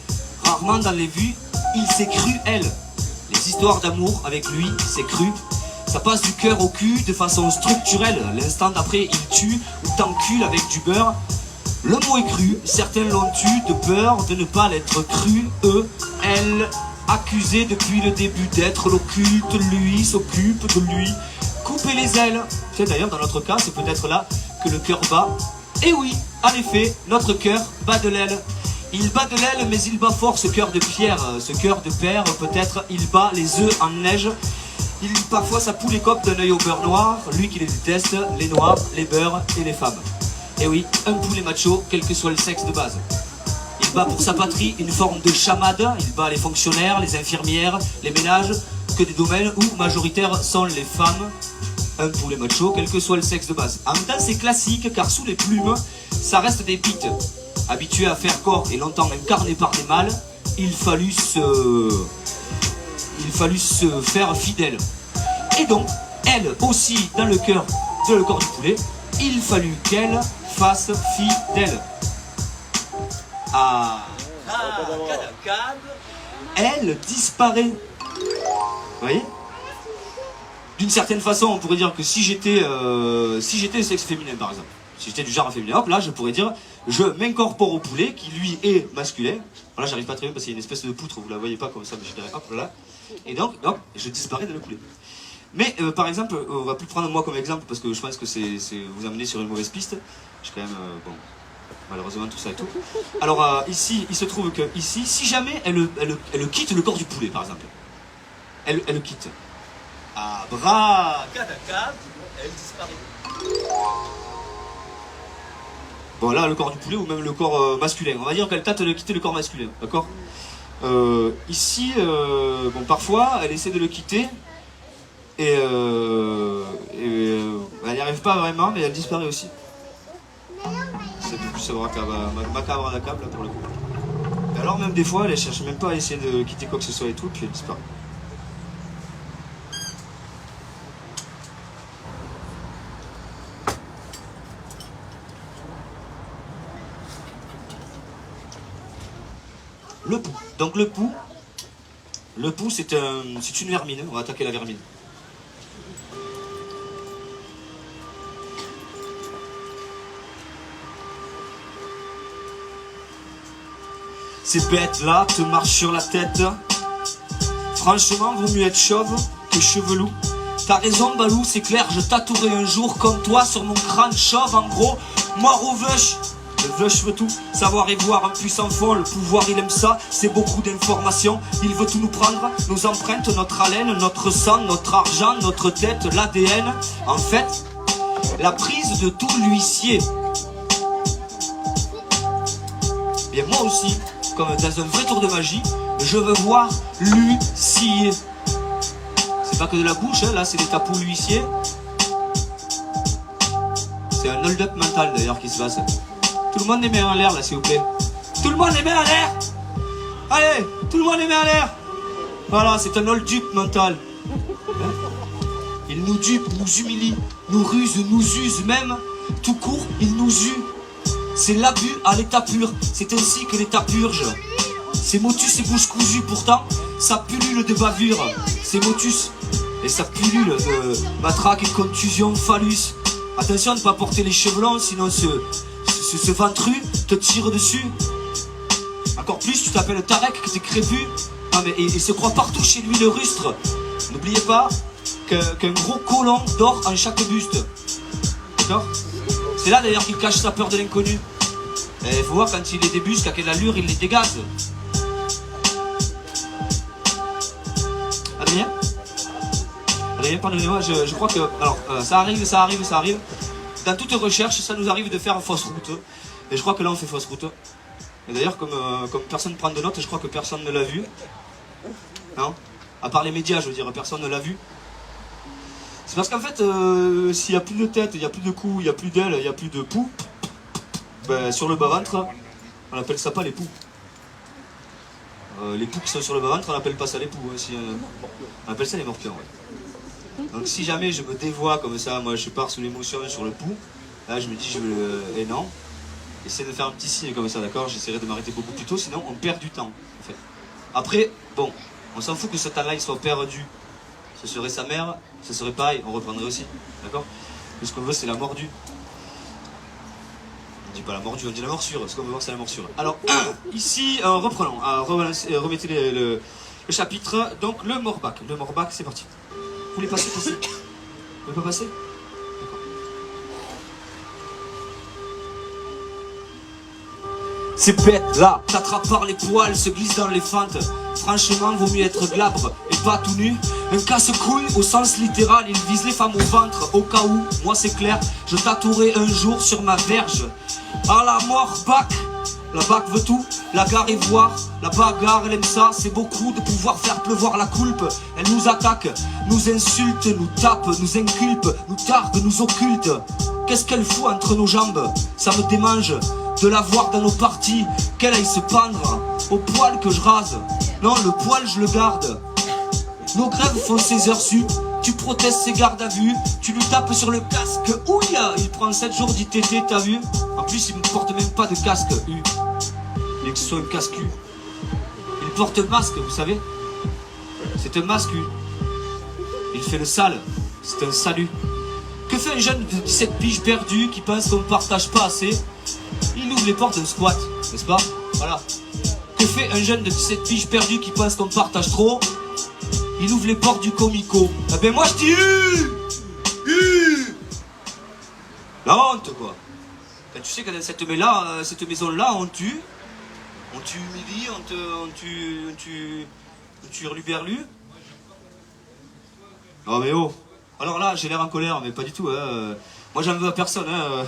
Rarement dans les vues, il s'est cru elle. Les histoires d'amour avec lui, c'est cru. Ça passe du cœur au cul de façon structurelle. L'instant d'après, il tue ou t'encule avec du beurre. Le mot est cru, certains l'ont tu de peur de ne pas l'être cru. Eux, elle, accusée depuis le début d'être l'occulte, lui s'occupe de lui. Couper les ailes. Tu sais, d'ailleurs, dans notre cas, c'est peut-être là que le cœur bat. Et oui, en effet, notre cœur bat de l'aile. Il bat de l'aile, mais il bat fort ce cœur de pierre, ce cœur de père. Peut-être il bat les œufs en neige. Il parfois ça poule les copes d'un œil au beurre noir. Lui qui les déteste, les noirs, les beurres et les femmes. Et oui, un poulet macho, quel que soit le sexe de base. Il bat pour sa patrie une forme de chamade. Il bat les fonctionnaires, les infirmières, les ménages, que des domaines où majoritaires sont les femmes. Un poulet macho, quel que soit le sexe de base. En même temps, c'est classique, car sous les plumes, ça reste des pites. Habitué à faire corps et longtemps incarné par des mâles, il fallut se faire fidèle. Et donc, elle aussi, dans le cœur du poulet, il fallut qu'elle fasse fidèle. Elle disparaît. Vous voyez? D'une certaine façon, on pourrait dire que si j'étais le sexe féminin, par exemple, si j'étais du genre féminin, hop là, je pourrais dire, je m'incorpore au poulet, qui lui est masculin. Voilà, j'arrive pas très bien parce qu'il y a une espèce de poutre, vous la voyez pas comme ça, mais je dirais, hop là. Et donc, hop, je disparais dans le poulet. Mais, par exemple, on va plus prendre moi comme exemple, parce que je pense que c'est vous amener sur une mauvaise piste. Je suis quand même, bon, malheureusement tout ça et tout. Alors, ici, il se trouve que, ici, si jamais elle quitte le corps du poulet, par exemple, elle le quitte. Ah, bras, elle disparaît. Bon, là, le corps du poulet ou même le corps masculin. On va dire qu'elle tâte de quitter le corps masculin, d'accord? Ici, bon, parfois, elle essaie de le quitter et elle n'y arrive pas vraiment, mais elle disparaît aussi. C'est plus savoir macabre à la câble, là, pour le coup. Et alors, même des fois, elle cherche même pas à essayer de quitter quoi que ce soit et tout, puis elle disparaît. Le pou. Donc le pou c'est une vermine. On va attaquer la vermine. Ces bêtes-là te marchent sur la tête. Franchement, vaut mieux être chauve que chevelou. T'as raison, Balou, c'est clair, je tatouerai un jour comme toi sur mon crâne chauve. En gros, mort au veuche. Le veuche veut tout, savoir et voir, un puissant fond, le pouvoir il aime ça, c'est beaucoup d'informations, il veut tout nous prendre, nos empreintes, notre haleine, notre sang, notre argent, notre tête, l'ADN, en fait, la prise de tout l'huissier. Bien moi aussi, comme dans un vrai tour de magie, je veux voir l'huissier. C'est pas que de la bouche, hein, là c'est des tapous l'huissier. C'est un hold-up mental d'ailleurs qui se passe. Tout le monde les met en l'air là s'il vous plaît. Tout le monde les met en l'air. Allez, tout le monde les met en l'air. Voilà, c'est un hold-up mental. Il nous dupe, nous humilie, nous ruse, nous use même. Tout court, il nous ue. C'est l'abus à l'état pur. C'est ainsi que l'état purge. C'est motus et bouche cousue. Pourtant, ça pullule de bavure. C'est motus. Et ça pullule de matraque et contusion phallus. Attention à ne pas porter les cheveux longs, sinon ce ventru te tire dessus. Encore plus, tu t'appelles Tarek, que t'es crépu. Ah mais il se croit partout chez lui le rustre. N'oubliez pas qu'un gros colon dort en chaque buste. D'accord? C'est là d'ailleurs qu'il cache sa peur de l'inconnu. Il faut voir quand il les débusque, à quelle allure il les dégaze. Adrien? Adrien, pardonnez-moi, je crois que... Alors, ça arrive. Dans toute recherche, ça nous arrive de faire fausse route. Et je crois que là, on fait fausse route. Et d'ailleurs, comme personne ne prend de notes, je crois que personne ne l'a vu. Non? À part les médias, je veux dire, personne ne l'a vu. C'est parce qu'en fait, s'il n'y a plus de tête, il n'y a plus de cou, il n'y a plus d'aile, il n'y a plus de poux, ben, sur le bas-ventre, on appelle ça pas les poux. Les poux qui sont sur le bas-ventre, on appelle pas ça les poux. Hein, on appelle ça les morpions. Ouais. Donc si jamais je me dévoie comme ça, moi je pars sous l'émotion sur le pouls, là je me dis je veux le... Et non. Essayez de faire un petit signe comme ça, d'accord? J'essaierai de m'arrêter beaucoup plus tôt, sinon on perd du temps, en fait. Après, bon, on s'en fout que ce temps-là il soit perdu. Ce serait sa mère, ce serait pareil, on reprendrait aussi, d'accord? Mais ce qu'on veut c'est la mordue. On dit pas la mordue, on dit la morsure, ce qu'on veut voir c'est la morsure. Alors, ici, reprenons, remettez le chapitre, donc le Morbac. Le Morbac, c'est parti. Vous voulez passer? Vous voulez pas passer? Ces bêtes-là t'attrapent par les poils, se glissent dans les fentes. Franchement, vaut mieux être glabre et pas tout nu. Un casse-couille au sens littéral, il vise les femmes au ventre. Au cas où, moi c'est clair, je tatouerai un jour sur ma verge. À la mort, bac. La BAC veut tout, la gare est voir, la bagarre elle aime ça, c'est beaucoup de pouvoir faire pleuvoir la coulpe. Elle nous attaque, nous insulte, nous tape, nous inculpe, nous targue, nous occulte. Qu'est-ce qu'elle fout entre nos jambes? Ça me démange de la voir dans nos parties, qu'elle aille se pendre au poil que je rase. Non, le poil je le garde. Nos grèves font ses heures sup, tu protestes ses gardes à vue, tu lui tapes sur le casque, ouïa, il prend 7 jours d'ITT, t'as vu? En plus il me porte même pas de casque, mais que ce soit un casque. Il porte un masque, vous savez? C'est un masque. Il fait le sale, c'est un salut. Que fait un jeune de 17 piges perdu qui pense qu'on ne partage pas assez? Il ouvre les portes d'un squat, n'est-ce pas? Voilà. Que fait un jeune de 17 piges perdu qui pense qu'on partage trop? Il ouvre les portes du comico. Eh ben moi je dis la honte quoi. Ben, tu sais que dans cette maison-là, on tue humilie, on tue hurluberlu. Oh mais oh. Alors là, j'ai l'air en colère, mais pas du tout. Hein. Moi j'en veux à personne. Hein.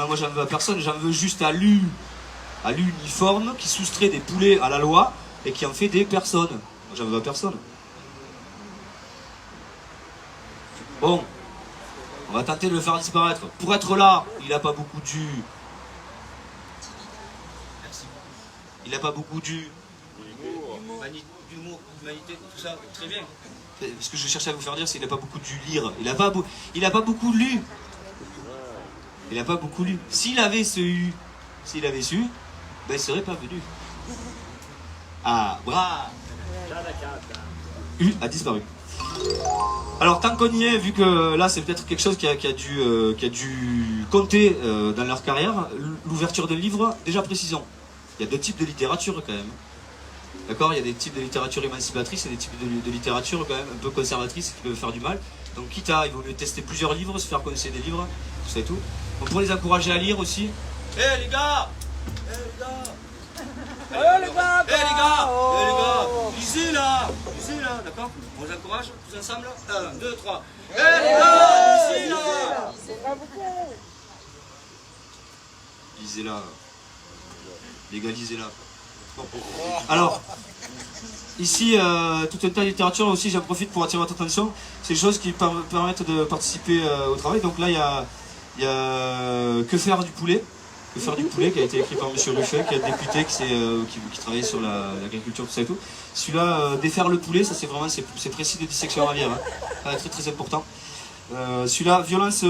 Moi j'en veux à personne, j'en veux juste à l'uniforme qui soustrait des poulets à la loi et qui en fait des personnes. Moi j'en veux à personne. Bon, on va tenter de le faire disparaître. Pour être là, il n'a pas beaucoup dû. Merci. Il n'a pas beaucoup dû. D'humour, d'humanité, tout ça, très bien. Ce que je cherchais à vous faire dire, c'est qu'il n'a pas beaucoup dû lire. Il n'a pas beaucoup lu. Il n'a pas beaucoup lu. S'il avait su, ben il serait pas venu. Ah, bra. U a disparu. Alors tant qu'on y est, vu que là c'est peut-être quelque chose qui a dû compter dans leur carrière, l'ouverture de livres, déjà précisons, il y a deux types de littérature quand même. D'accord, il y a des types de littérature émancipatrice et des types de littérature quand même un peu conservatrice qui peuvent faire du mal. Donc quitte à, il vaut mieux tester plusieurs livres, se faire connaître des livres, tout ça et tout. Donc pour les encourager à lire aussi. Eh les gars, lisez là, d'accord? On vous encourage, tous ensemble. 1, 2, 3. Eh les gars, lisez là. Lisez là. Légalisez là. Bon. Alors, ici, tout un tas de littérature aussi, j'en profite pour attirer votre attention. C'est des choses qui permettent de participer au travail. Donc là, il y a Que faire du poulet? Que faire du poulet, qui a été écrit par M. Ruffet, qui est député, qui travaillait sur l'agriculture, tout ça et tout. Celui-là, Défaire le poulet, ça c'est vraiment, c'est précis de dissection à lire, hein. Très très important. Celui-là, violence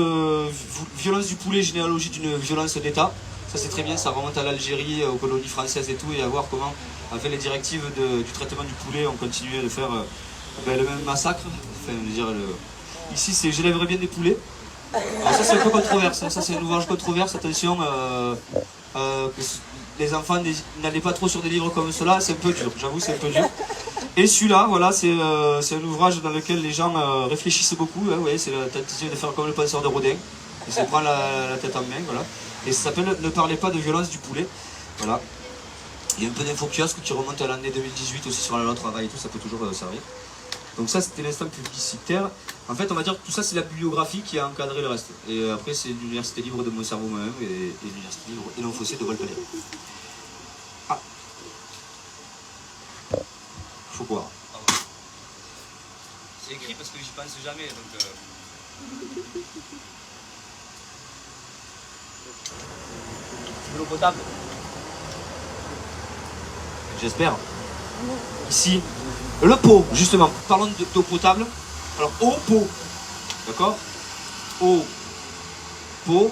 du poulet, généalogie d'une violence d'État. Ça c'est très bien, ça remonte à l'Algérie, aux colonies françaises et tout, et à voir comment, avec les directives du traitement du poulet, on continuait de faire le même massacre. Enfin, je veux dire, ici c'est J'élèverai bien des poulets. Alors ça c'est un peu controverse, hein. Ça c'est un ouvrage controverse, attention, que les enfants n'allaient pas trop sur des livres comme cela, c'est un peu dur, j'avoue c'est un peu dur. Et celui-là, voilà, c'est un ouvrage dans lequel les gens réfléchissent beaucoup, hein, ouais, c'est la tentative de faire comme le penseur de Rodin, il se prend la tête en main, voilà. Et ça s'appelle Ne parlez pas de violence du poulet, voilà. Il y a un peu d'info kiosque qui remonte à l'année 2018 aussi sur la loi travail et tout, ça peut toujours servir. Donc ça c'était l'instant publicitaire. En fait on va dire que tout ça c'est la bibliographie qui a encadré le reste. Et après c'est l'université libre de mon cerveau moi-même et l'université libre et non faussée de Voltaire. Ah. Faut croire. C'est écrit parce que j'y pense jamais donc... De l'eau potable. J'espère. Ici, le pot, justement, parlons d'eau potable. Alors, au pot. D'accord? Au pot.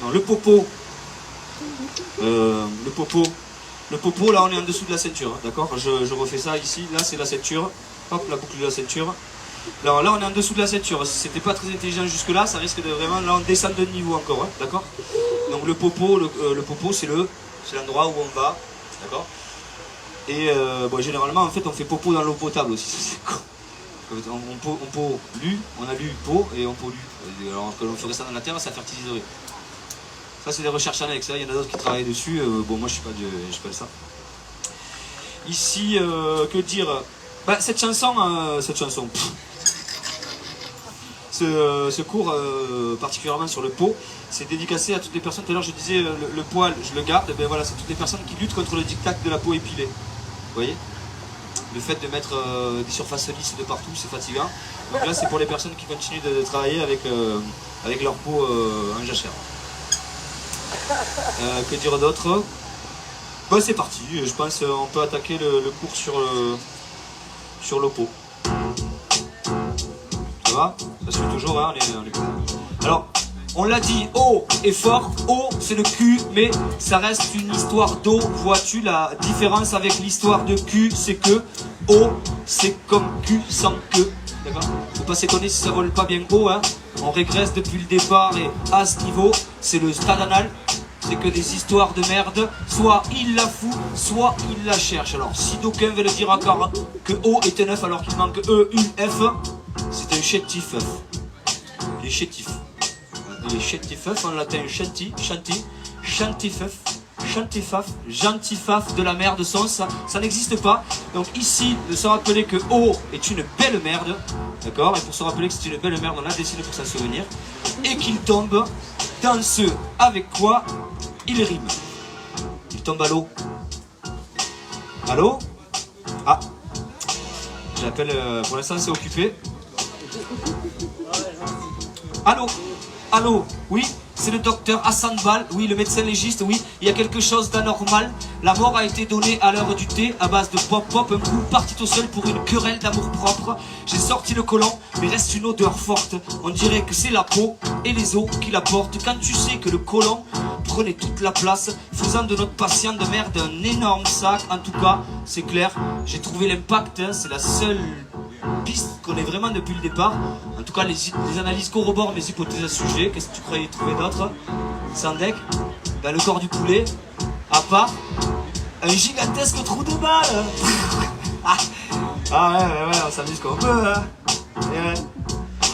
Non, le popo. Le popo. Le popo, là, on est en dessous de la ceinture. D'accord? Je refais ça ici. Là, c'est la ceinture. Hop, la boucle de la ceinture. Alors là, on est en dessous de la ceinture. Si c'était pas très intelligent jusque-là, ça risque de vraiment... Là, on descend de niveau encore. Hein, d'accord? Donc, le popo, c'est l'endroit où on va. D'accord? Et bon, généralement, en fait, on fait popo dans l'eau potable aussi. C'est con. On a lu pot et on pollue. Alors que l'on ferait ça dans la terre, ça fertiliserait. Ça, c'est des recherches annexes. Hein. Il y en a d'autres qui travaillent dessus. Bon, moi, je suis pas de ça. Ici, que dire? Bah, cette chanson, ce cours particulièrement sur le pot, c'est dédicacé à toutes les personnes. Tout à l'heure, je disais le poil, je le garde. Ben voilà, c'est toutes les personnes qui luttent contre le diktat de la peau épilée. Vous voyez? Le fait de mettre des surfaces lisses de partout, c'est fatigant. Donc là, c'est pour les personnes qui continuent de travailler avec leur peau en jachère. Que dire d'autre? Bon, c'est parti. Je pense qu'on peut attaquer le cours sur le pot. Ça va? Ça suit toujours, hein, on est... Alors, on l'a dit, eau est fort, eau c'est le cul, mais ça reste une histoire d'eau. Vois-tu la différence avec l'histoire de cul? C'est que eau c'est comme cul sans queue. D'accord? Faut pas s'étonner si ça vole pas bien haut, hein. On régresse depuis le départ et à ce niveau, c'est le stade anal. C'est que des histoires de merde, soit il la fout, soit il la cherche. Alors si d'aucuns veulent dire encore que O est un œuf alors qu'il manque E, U, F, c'est un chétif œuf. Les chétifs. Les chétifs en latin chanti, chantifeuf, chantifaf, gentifaf de la merde son, ça n'existe pas. Donc ici, de se rappeler que O est une belle merde, d'accord? Et pour se rappeler que c'est une belle merde, on a décidé pour s'en souvenir. Et qu'il tombe dans ce avec quoi il rime. Il tombe à l'eau. Allô? Ah, j'appelle, pour l'instant c'est occupé. Allô? Allô? Oui? C'est le docteur Hassan Bal, oui, le médecin légiste, oui, il y a quelque chose d'anormal. La mort a été donnée à l'heure du thé, à base de pop-pop, un coup parti tout seul pour une querelle d'amour propre. J'ai sorti le collant, mais reste une odeur forte. On dirait que c'est la peau et les os qui la portent. Quand tu sais que le collant prenait toute la place, faisant de notre patient de merde un énorme sac. En tout cas, c'est clair, j'ai trouvé l'impact, hein, c'est la seule piste qu'on ait vraiment depuis le départ. En tout cas, les analyses corroborent mes hypothèses à ce sujet. Qu'est-ce que tu croyais trouver d'autre? Sandek, ben, le corps du poulet, à part un gigantesque trou de balle. Ah ouais, on s'amuse comme on peut, hein. Ouais.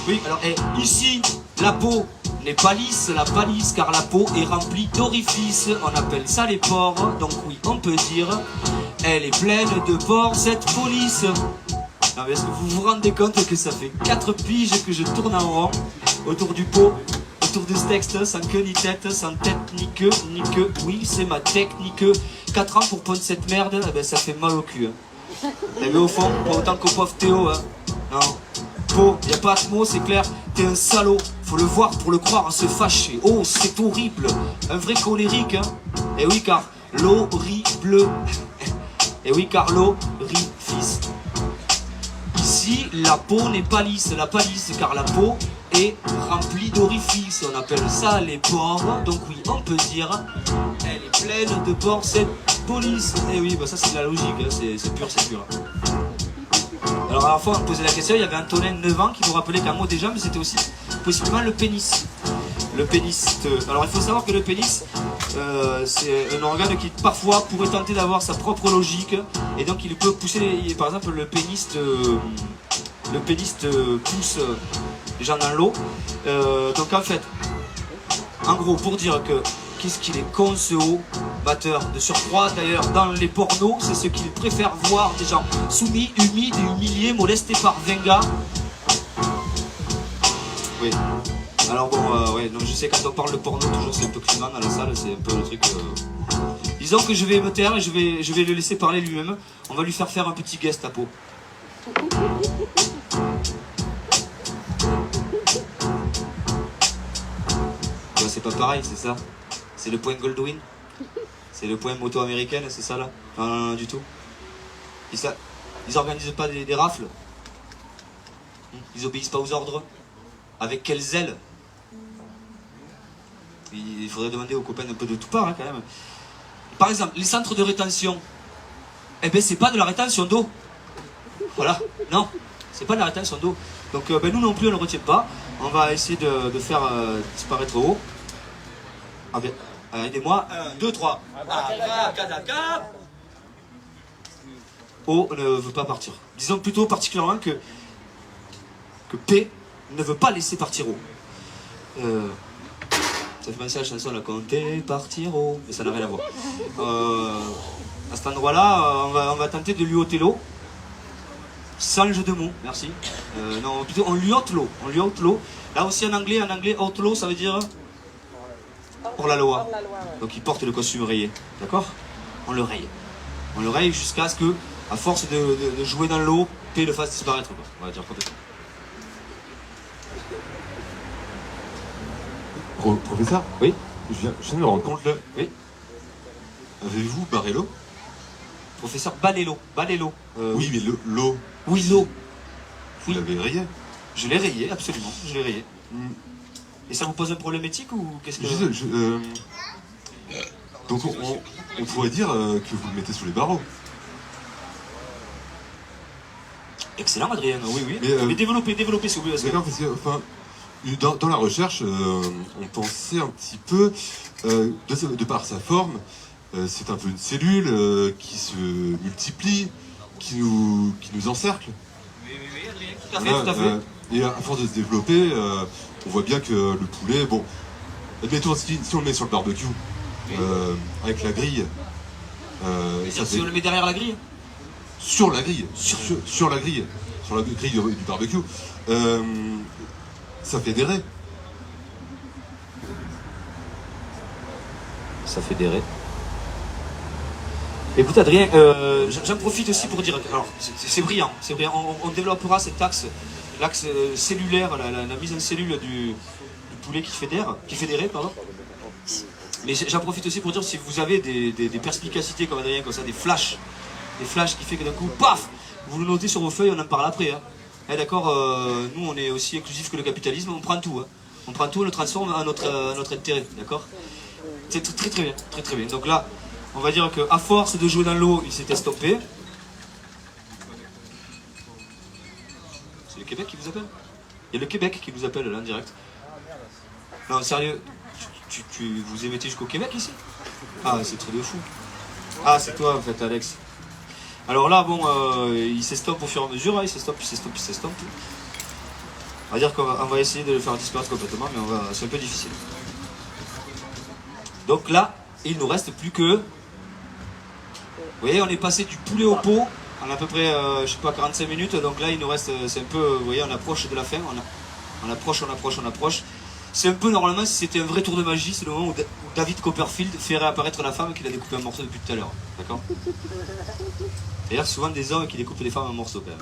Oui, alors ici, la peau n'est pas lisse, la palisse, car la peau est remplie d'orifices. On appelle ça les pores, donc oui, on peut dire elle est pleine de pores, cette police. Non, mais est-ce que vous vous rendez compte que ça fait 4 piges que je tourne en rond autour du pot, autour de ce texte, sans queue ni tête, sans tête ni queue, oui, c'est ma technique. 4 ans pour pondre cette merde, eh ben, ça fait mal au cul. Hein. Mais au fond, pas autant qu'au pauvre Théo. Hein. Non, pot, y a pas de mots, c'est clair, t'es un salaud. Faut le voir pour le croire, se fâcher. Oh, c'est horrible, un vrai colérique. Hein. Et oui, car l'horrible. Et oui, car l'horrifice. Ici, la peau n'est pas lisse, la palisse, car la peau est remplie d'orifices. On appelle ça les pores. Donc oui, on peut dire, elle est pleine de pores, cette police. Et oui, bah ça c'est de la logique, hein. C'est pur, c'est pur. Alors à la fois, on me posait la question, il y avait Antonin de 9 ans qui nous rappelait qu'un mot des jambes, c'était aussi possiblement le pénis. Le pénis. Alors il faut savoir que le pénis, c'est un organe qui parfois pourrait tenter d'avoir sa propre logique, et donc il peut pousser, par exemple le pénis pousse les gens dans l'eau. Donc en fait, en gros, pour dire que qu'est-ce qu'il est con ce haut batteur. De surcroît d'ailleurs dans les pornos, c'est ce qu'ils préfèrent voir, des gens soumis, humides et humiliés, molestés par 20 gars. Oui. Alors bon, ouais, donc je sais quand on parle de porno, toujours c'est un peu climat dans la salle, c'est un peu le truc... Disons que je vais me taire et je vais le laisser parler lui-même. On va lui faire un petit guest à peau. Ouais, c'est pas pareil, c'est ça. C'est le point Goldwyn. C'est le point moto américaine, c'est ça là? Non, du tout. Ils organisent pas des rafles? Ils obéissent pas aux ordres. Avec quel zèle? Il faudrait demander aux copains un peu de tout part, hein, quand même. Par exemple, les centres de rétention. Eh ben, c'est pas de la rétention d'eau. Voilà, non, c'est pas de la rétention d'eau. Donc, ben, nous non plus, on ne le retient pas. On va essayer de faire disparaître eau. Ah bien, aidez-moi. 1, 2, 3. O ne veut pas partir. Disons plutôt particulièrement que P ne veut pas laisser partir O. Ça fait penser à la chanson La Compter partir O, mais ça n'a rien à voir. À cet endroit-là, on va tenter de lui ôter l'eau. Sans le jeu de mots, merci. Non, plutôt on lui ôte l'eau. On lui ôte l'eau. Là aussi en anglais, ôte l'eau, ça veut dire hors la loi. Donc il porte le costume rayé. D'accord? On le raye. On le raye jusqu'à ce que, à force de jouer dans l'eau, P le fasse disparaître. Quoi. On va dire complètement. Professeur? Oui? Je viens de me rendre compte là. Oui? Avez-vous barré l'eau? Professeur Balello. Oui, mais l'eau. Oui, l'eau. Vous l'avez rayée? Je l'ai rayé, absolument. Je l'ai rayé. Et ça vous pose un problème éthique ou qu'est-ce que... Donc on pourrait dire que vous le mettez sous les barreaux. Excellent, Adrien. Oui, oui. Mais développez s'il vous plaît. D'accord, parce que enfin, dans la recherche, on pensait un petit peu, de par sa forme, c'est un peu une cellule qui se multiplie, qui nous encercle. Oui, Adrien, tout à fait. Et à force de se développer, on voit bien que le poulet, bon, admettons si on le met sur le barbecue, avec la grille. Si on le met derrière la grille? Sur la grille, sur la grille du barbecue, ça fait des raies. Ça fait des raies. Écoute Adrien, j'en profite aussi pour dire, alors c'est brillant, on développera cet axe, l'axe cellulaire, la mise en cellule du poulet qui fait des raies, pardon. Mais j'en profite aussi pour dire, si vous avez des perspicacités comme Adrien, comme ça, des flashs qui fait que d'un coup, paf, vous le notez sur vos feuilles, on en parle après. Hein. D'accord, nous on est aussi inclusif que le capitalisme, on prend tout. Hein. On prend tout, on le transforme à notre intérêt, d'accord? C'est très bien, très bien. Donc là, on va dire qu'à force de jouer dans l'eau, il s'est estompé. C'est le Québec qui vous appelle? Il y a le Québec qui vous appelle là en direct. Non, sérieux, vous émettez jusqu'au Québec ici? Ah, c'est trop de fou. Ah, c'est toi en fait, Alex. Alors là, bon, il s'estompe au fur et à mesure, hein, il s'estompe. On va dire qu'on va essayer de le faire disparaître complètement, mais c'est un peu difficile. Donc là, il nous reste plus que... Vous voyez, on est passé du poulet au pot en à peu près, je sais pas, 45 minutes. Donc là, il nous reste, c'est un peu, vous voyez, on approche de la fin. On approche. C'est un peu, normalement, si c'était un vrai tour de magie, c'est le moment où David Copperfield fait réapparaître la femme qu'il a découpé en morceaux depuis tout à l'heure. D'accord? D'ailleurs, souvent des hommes qui découpent les femmes en morceaux, quand même.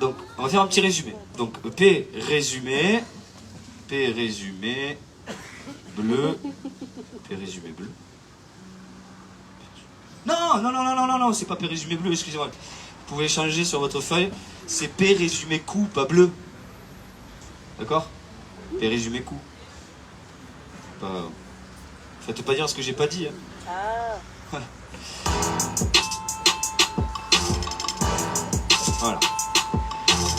Donc, on va faire un petit résumé. Donc, P résumé, bleu, P résumé bleu. Non, c'est pas P résumé bleu, excusez-moi. Vous pouvez changer sur votre feuille, c'est P résumé coup, pas bleu. D'accord? P résumé coup. Faites pas dire ce que j'ai pas dit. Hein. Ah. Voilà.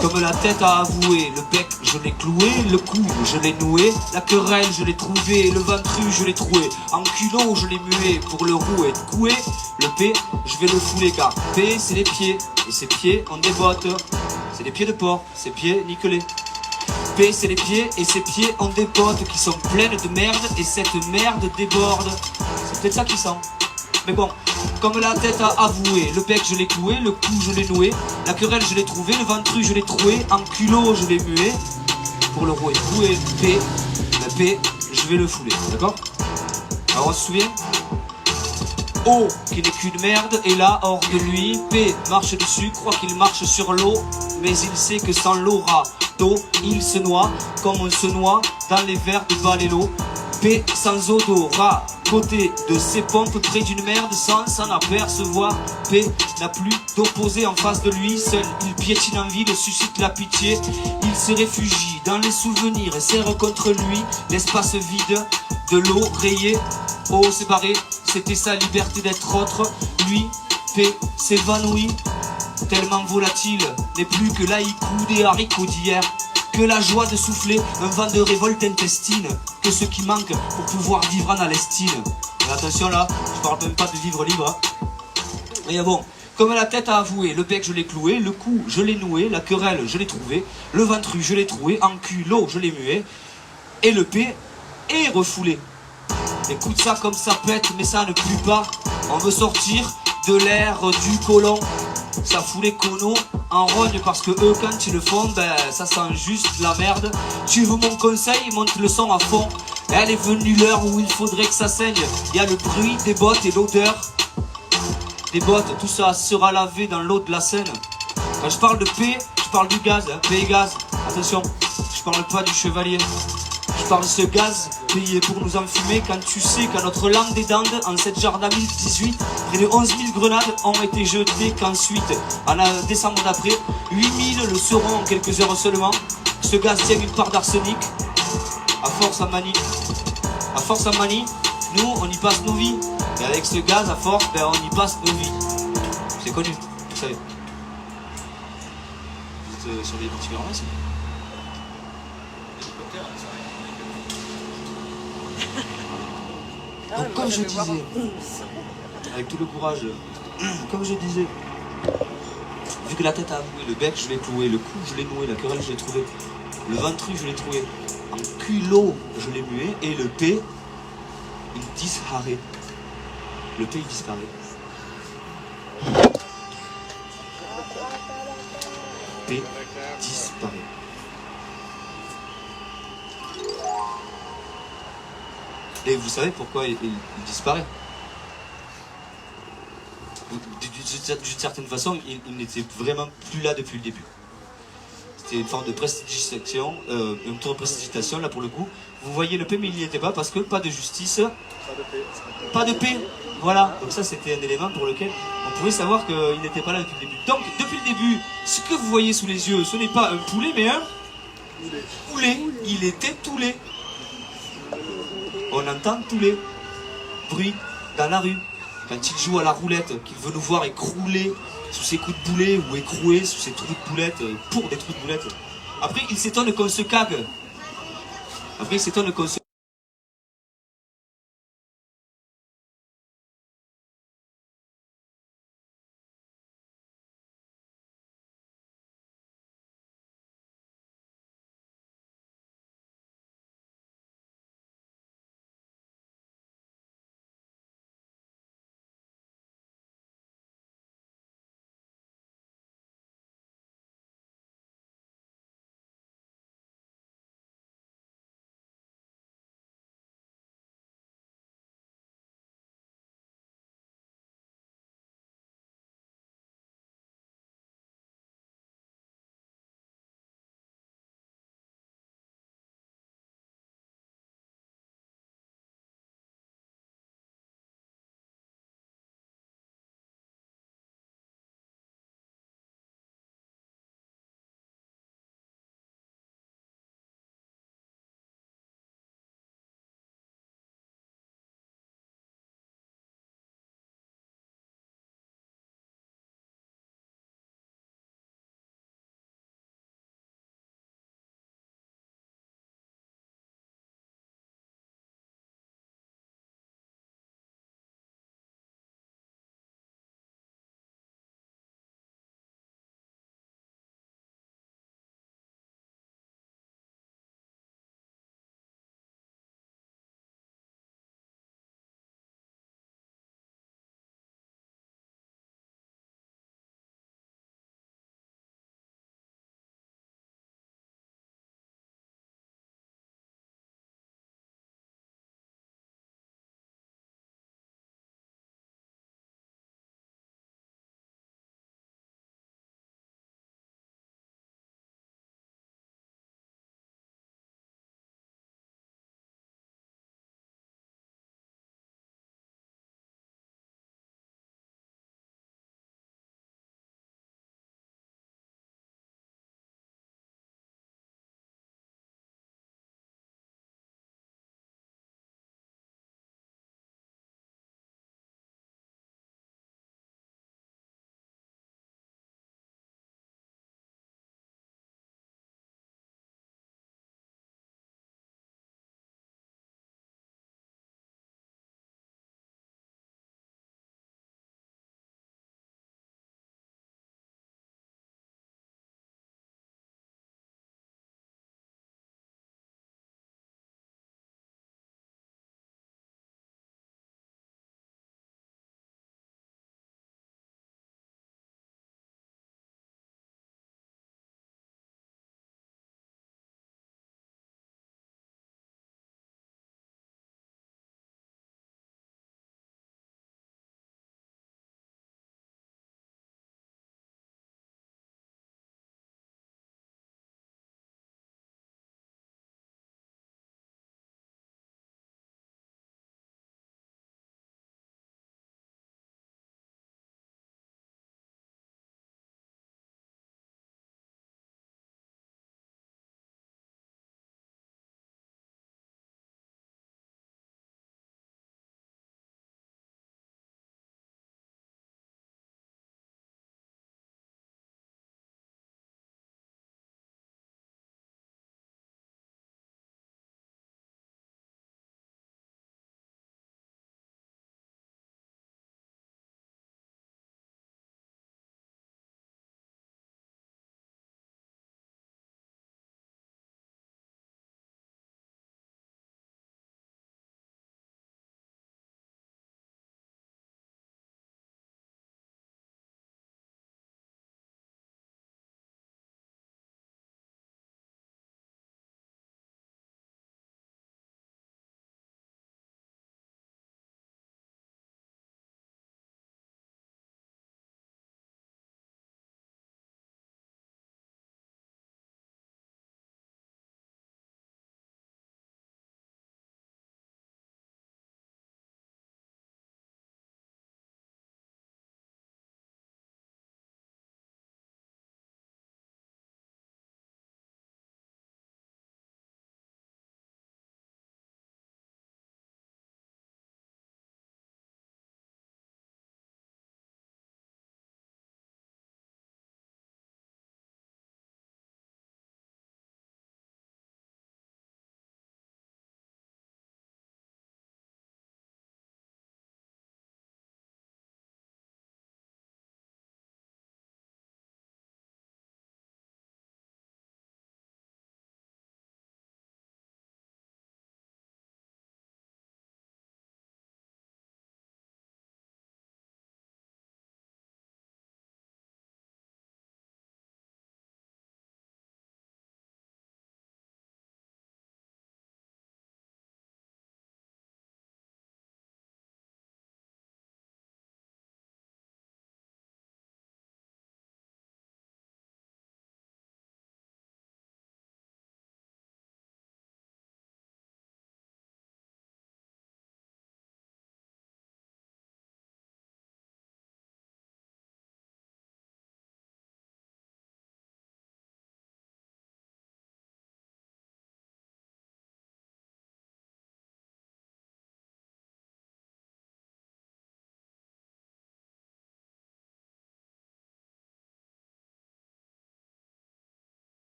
Comme la tête a avoué, le bec je l'ai cloué, le cou je l'ai noué, la querelle je l'ai trouvée, le ventru je l'ai troué, en culot je l'ai mué, pour le roux être coué, le P je vais le fouler car P c'est les pieds, et ces pieds ont des bottes, c'est des pieds de porc, ces pieds nickelés. P c'est les pieds, et ces pieds ont des bottes qui sont pleines de merde, et cette merde déborde, c'est peut-être ça qui sent. Mais bon, comme la tête a avoué, le bec je l'ai cloué, le cou je l'ai noué, la querelle je l'ai trouvé, le ventru je l'ai troué, en culot je l'ai mué, pour le roux et coué, le P, je vais le fouler, d'accord? Alors on se souvient? O qui n'est qu'une merde est là hors de lui, P marche dessus, croit qu'il marche sur l'eau, mais il sait que sans l'aura d'eau, il se noie, comme on se noie dans les verres de Balello. P sans odorat, côté de ses pompes près d'une merde sans s'en apercevoir. P n'a plus d'opposé en face de lui, seul il piétine en ville, suscite la pitié. Il se réfugie dans les souvenirs et serre contre lui l'espace vide de l'eau rayée. Oh séparé, c'était sa liberté d'être autre. Lui, P s'évanouit, tellement volatile, n'est plus que l'haïku des haricots d'hier. Que la joie de souffler, un vent de révolte intestine, que ce qui manque pour pouvoir vivre en Alestine. Et attention là, je parle même pas de vivre libre. Et bon, comme la tête a avoué, le bec je l'ai cloué, le cou je l'ai noué, la querelle je l'ai trouvé, le ventru je l'ai troué, en culot je l'ai mué, et le P est refoulé. Écoute ça comme ça pète, mais ça ne pue pas. On veut sortir de l'ère du colon. Ça fout les conos en rogne parce que eux quand ils le font, ben ça sent juste la merde. Tu veux mon conseil, monte le son à fond. Elle est venue l'heure où il faudrait que ça saigne. Il y a le bruit des bottes et l'odeur des bottes, tout ça sera lavé dans l'eau de la Seine. Quand je parle de P, je parle du gaz, hein, P et gaz. Attention, je parle pas du chevalier. Je parle de ce gaz payé pour nous enfumer quand tu sais qu'à notre lande des Dandes, en cette jardin 2018, près de 11 000 grenades ont été jetées qu'ensuite, en décembre d'après, 8 000 le seront en quelques heures seulement. Ce gaz tient une part d'arsenic. À force à manie, nous on y passe nos vies. Et avec ce gaz, à force, ben, on y passe nos vies. C'est connu, vous savez. Vous êtes sur les petits verres ici. Donc comme je disais, avec tout le courage, comme je disais, vu que la tête a avoué, le bec je l'ai cloué, le cou je l'ai noué, la querelle je l'ai trouvé, le ventru je l'ai trouvé, en culot je l'ai mué, et le P, il disparaît. Le P il disparaît. P disparaît. Et vous savez pourquoi il disparaît? D'une certaine façon, il n'était vraiment plus là depuis le début. C'était une forme de prestidigitation, une tour de prestidigitation là pour le coup. Vous voyez le P mais il n'y était pas parce que pas de justice, pas de paix. Voilà, donc ça c'était un élément pour lequel on pouvait savoir qu'il n'était pas là depuis le début. Donc depuis le début, ce que vous voyez sous les yeux, ce n'est pas un poulet mais un poulet. Il était toulé. On entend tous les bruits dans la rue. Quand il joue à la roulette, qu'il veut nous voir écrouler sous ses coups de boulet ou écrouer sous ses trous de boulette pour des trous de boulette. Après, il s'étonne qu'on se cague. Après, il s'étonne qu'on se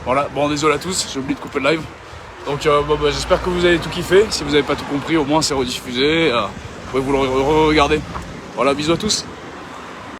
Voilà, bon désolé à tous, j'ai oublié de couper le live. Donc j'espère que vous avez tout kiffé. Si vous n'avez pas tout compris, au moins c'est rediffusé. Vous pouvez vous le regarder. Voilà, bisous à tous.